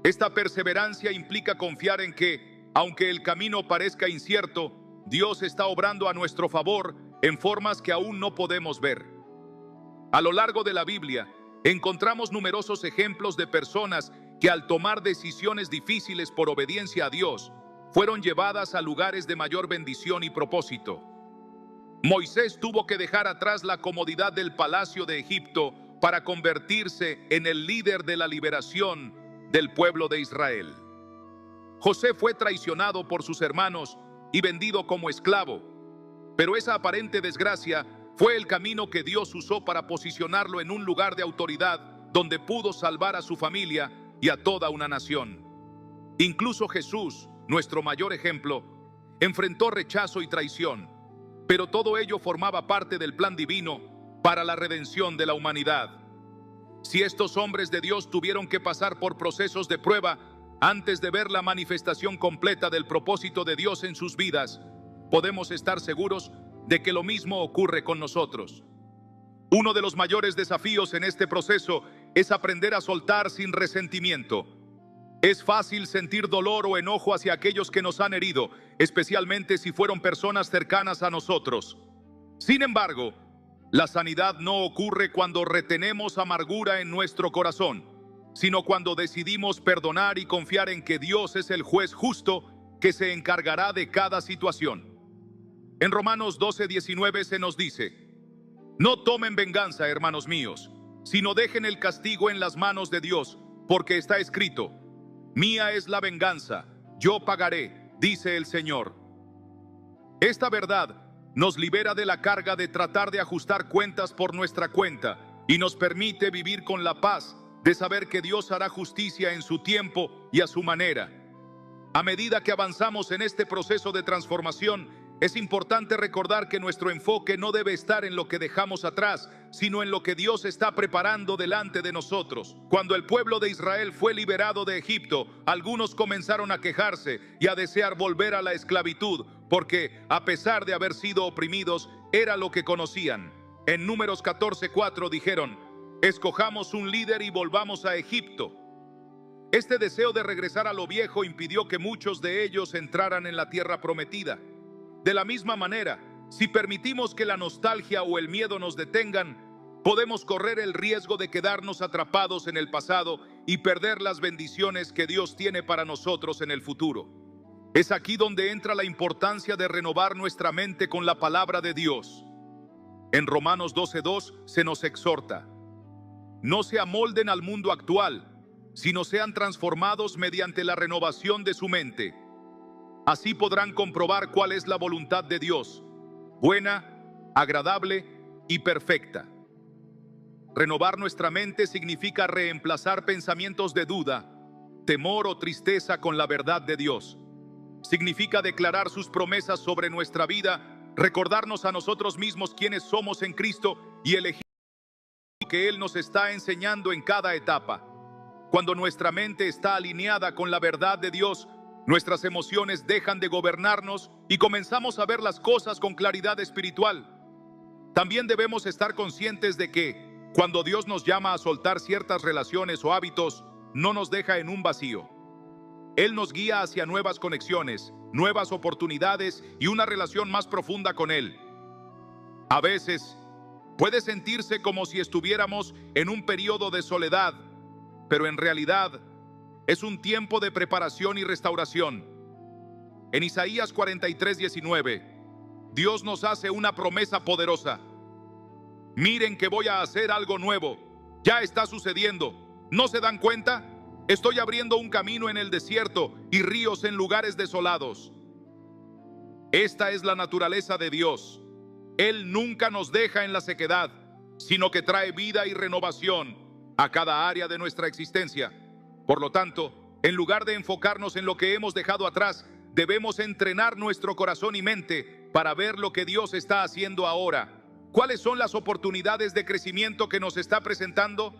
Esta perseverancia implica confiar en que, aunque el camino parezca incierto, Dios está obrando a nuestro favor en formas que aún no podemos ver. A lo largo de la Biblia, encontramos numerosos ejemplos de personas que al tomar decisiones difíciles por obediencia a Dios, fueron llevadas a lugares de mayor bendición y propósito. Moisés tuvo que dejar atrás la comodidad del palacio de Egipto para convertirse en el líder de la liberación del pueblo de Israel. José fue traicionado por sus hermanos y vendido como esclavo, pero esa aparente desgracia fue el camino que Dios usó para posicionarlo en un lugar de autoridad donde pudo salvar a su familia y a toda una nación. Incluso Jesús, nuestro mayor ejemplo, enfrentó rechazo y traición, pero todo ello formaba parte del plan divino para la redención de la humanidad. Si estos hombres de Dios tuvieron que pasar por procesos de prueba antes de ver la manifestación completa del propósito de Dios en sus vidas, podemos estar seguros de que lo mismo ocurre con nosotros. Uno de los mayores desafíos en este proceso es aprender a soltar sin resentimiento. Es fácil sentir dolor o enojo hacia aquellos que nos han herido, especialmente si fueron personas cercanas a nosotros. Sin embargo, la sanidad no ocurre cuando retenemos amargura en nuestro corazón, sino cuando decidimos perdonar y confiar en que Dios es el juez justo que se encargará de cada situación. En Romanos 12:19 se nos dice: no tomen venganza, hermanos míos, sino dejen el castigo en las manos de Dios, porque está escrito: mía es la venganza, yo pagaré, dice el Señor. Esta verdad nos libera de la carga de tratar de ajustar cuentas por nuestra cuenta y nos permite vivir con la paz de saber que Dios hará justicia en su tiempo y a su manera. A medida que avanzamos en este proceso de transformación, es importante recordar que nuestro enfoque no debe estar en lo que dejamos atrás, sino en lo que Dios está preparando delante de nosotros. Cuando el pueblo de Israel fue liberado de Egipto, algunos comenzaron a quejarse y a desear volver a la esclavitud, porque a pesar de haber sido oprimidos, era lo que conocían. En Números 14:4 dijeron: escojamos un líder y volvamos a Egipto. Este deseo de regresar a lo viejo impidió que muchos de ellos entraran en la tierra prometida. De la misma manera, si permitimos que la nostalgia o el miedo nos detengan, podemos correr el riesgo de quedarnos atrapados en el pasado y perder las bendiciones que Dios tiene para nosotros en el futuro. Es aquí donde entra la importancia de renovar nuestra mente con la palabra de Dios. En Romanos 12:2 se nos exhorta: no se amolden al mundo actual, sino sean transformados mediante la renovación de su mente. Así podrán comprobar cuál es la voluntad de Dios, buena, agradable y perfecta. Renovar nuestra mente significa reemplazar pensamientos de duda, temor o tristeza con la verdad de Dios. Significa declarar sus promesas sobre nuestra vida, recordarnos a nosotros mismos quiénes somos en Cristo y elegir lo que Él nos está enseñando en cada etapa. Cuando nuestra mente está alineada con la verdad de Dios, nuestras emociones dejan de gobernarnos y comenzamos a ver las cosas con claridad espiritual. También debemos estar conscientes de que, cuando Dios nos llama a soltar ciertas relaciones o hábitos, no nos deja en un vacío. Él nos guía hacia nuevas conexiones, nuevas oportunidades y una relación más profunda con Él. A veces, puede sentirse como si estuviéramos en un periodo de soledad, pero en realidad es un tiempo de preparación y restauración. En Isaías 43:19, Dios nos hace una promesa poderosa. Miren que voy a hacer algo nuevo. Ya está sucediendo. ¿No se dan cuenta? Estoy abriendo un camino en el desierto y ríos en lugares desolados. Esta es la naturaleza de Dios. Él nunca nos deja en la sequedad, sino que trae vida y renovación a cada área de nuestra existencia. Por lo tanto, en lugar de enfocarnos en lo que hemos dejado atrás, debemos entrenar nuestro corazón y mente para ver lo que Dios está haciendo ahora. ¿Cuáles son las oportunidades de crecimiento que nos está presentando?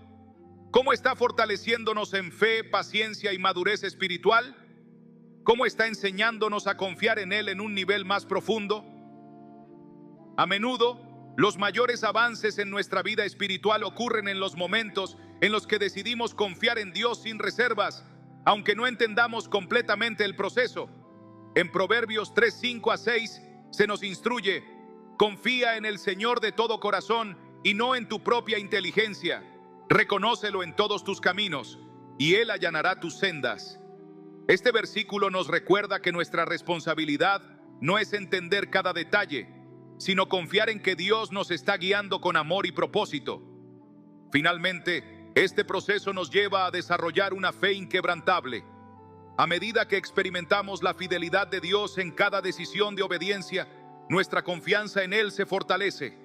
¿Cómo está fortaleciéndonos en fe, paciencia y madurez espiritual? ¿Cómo está enseñándonos a confiar en Él en un nivel más profundo? A menudo, los mayores avances en nuestra vida espiritual ocurren en los momentos en los que decidimos confiar en Dios sin reservas, aunque no entendamos completamente el proceso. En Proverbios 3:5-6 se nos instruye: confía en el Señor de todo corazón y no en tu propia inteligencia. Reconócelo en todos tus caminos y Él allanará tus sendas. Este versículo nos recuerda que nuestra responsabilidad no es entender cada detalle, sino confiar en que Dios nos está guiando con amor y propósito. Finalmente, este proceso nos lleva a desarrollar una fe inquebrantable. A medida que experimentamos la fidelidad de Dios en cada decisión de obediencia, nuestra confianza en Él se fortalece.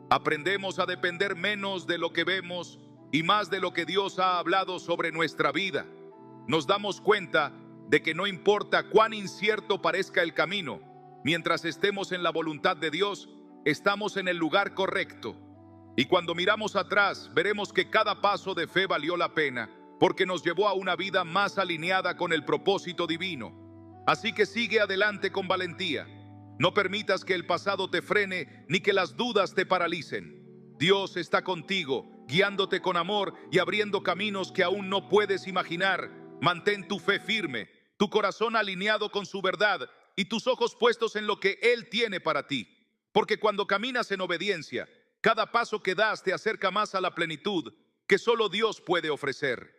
Aprendemos a depender menos de lo que vemos y más de lo que Dios ha hablado sobre nuestra vida. Nos damos cuenta de que no importa cuán incierto parezca el camino, mientras estemos en la voluntad de Dios, estamos en el lugar correcto. Y cuando miramos atrás, veremos que cada paso de fe valió la pena, porque nos llevó a una vida más alineada con el propósito divino. Así que sigue adelante con valentía. No permitas que el pasado te frene ni que las dudas te paralicen. Dios está contigo, guiándote con amor y abriendo caminos que aún no puedes imaginar. Mantén tu fe firme, tu corazón alineado con su verdad y tus ojos puestos en lo que Él tiene para ti. Porque cuando caminas en obediencia, cada paso que das te acerca más a la plenitud que solo Dios puede ofrecer.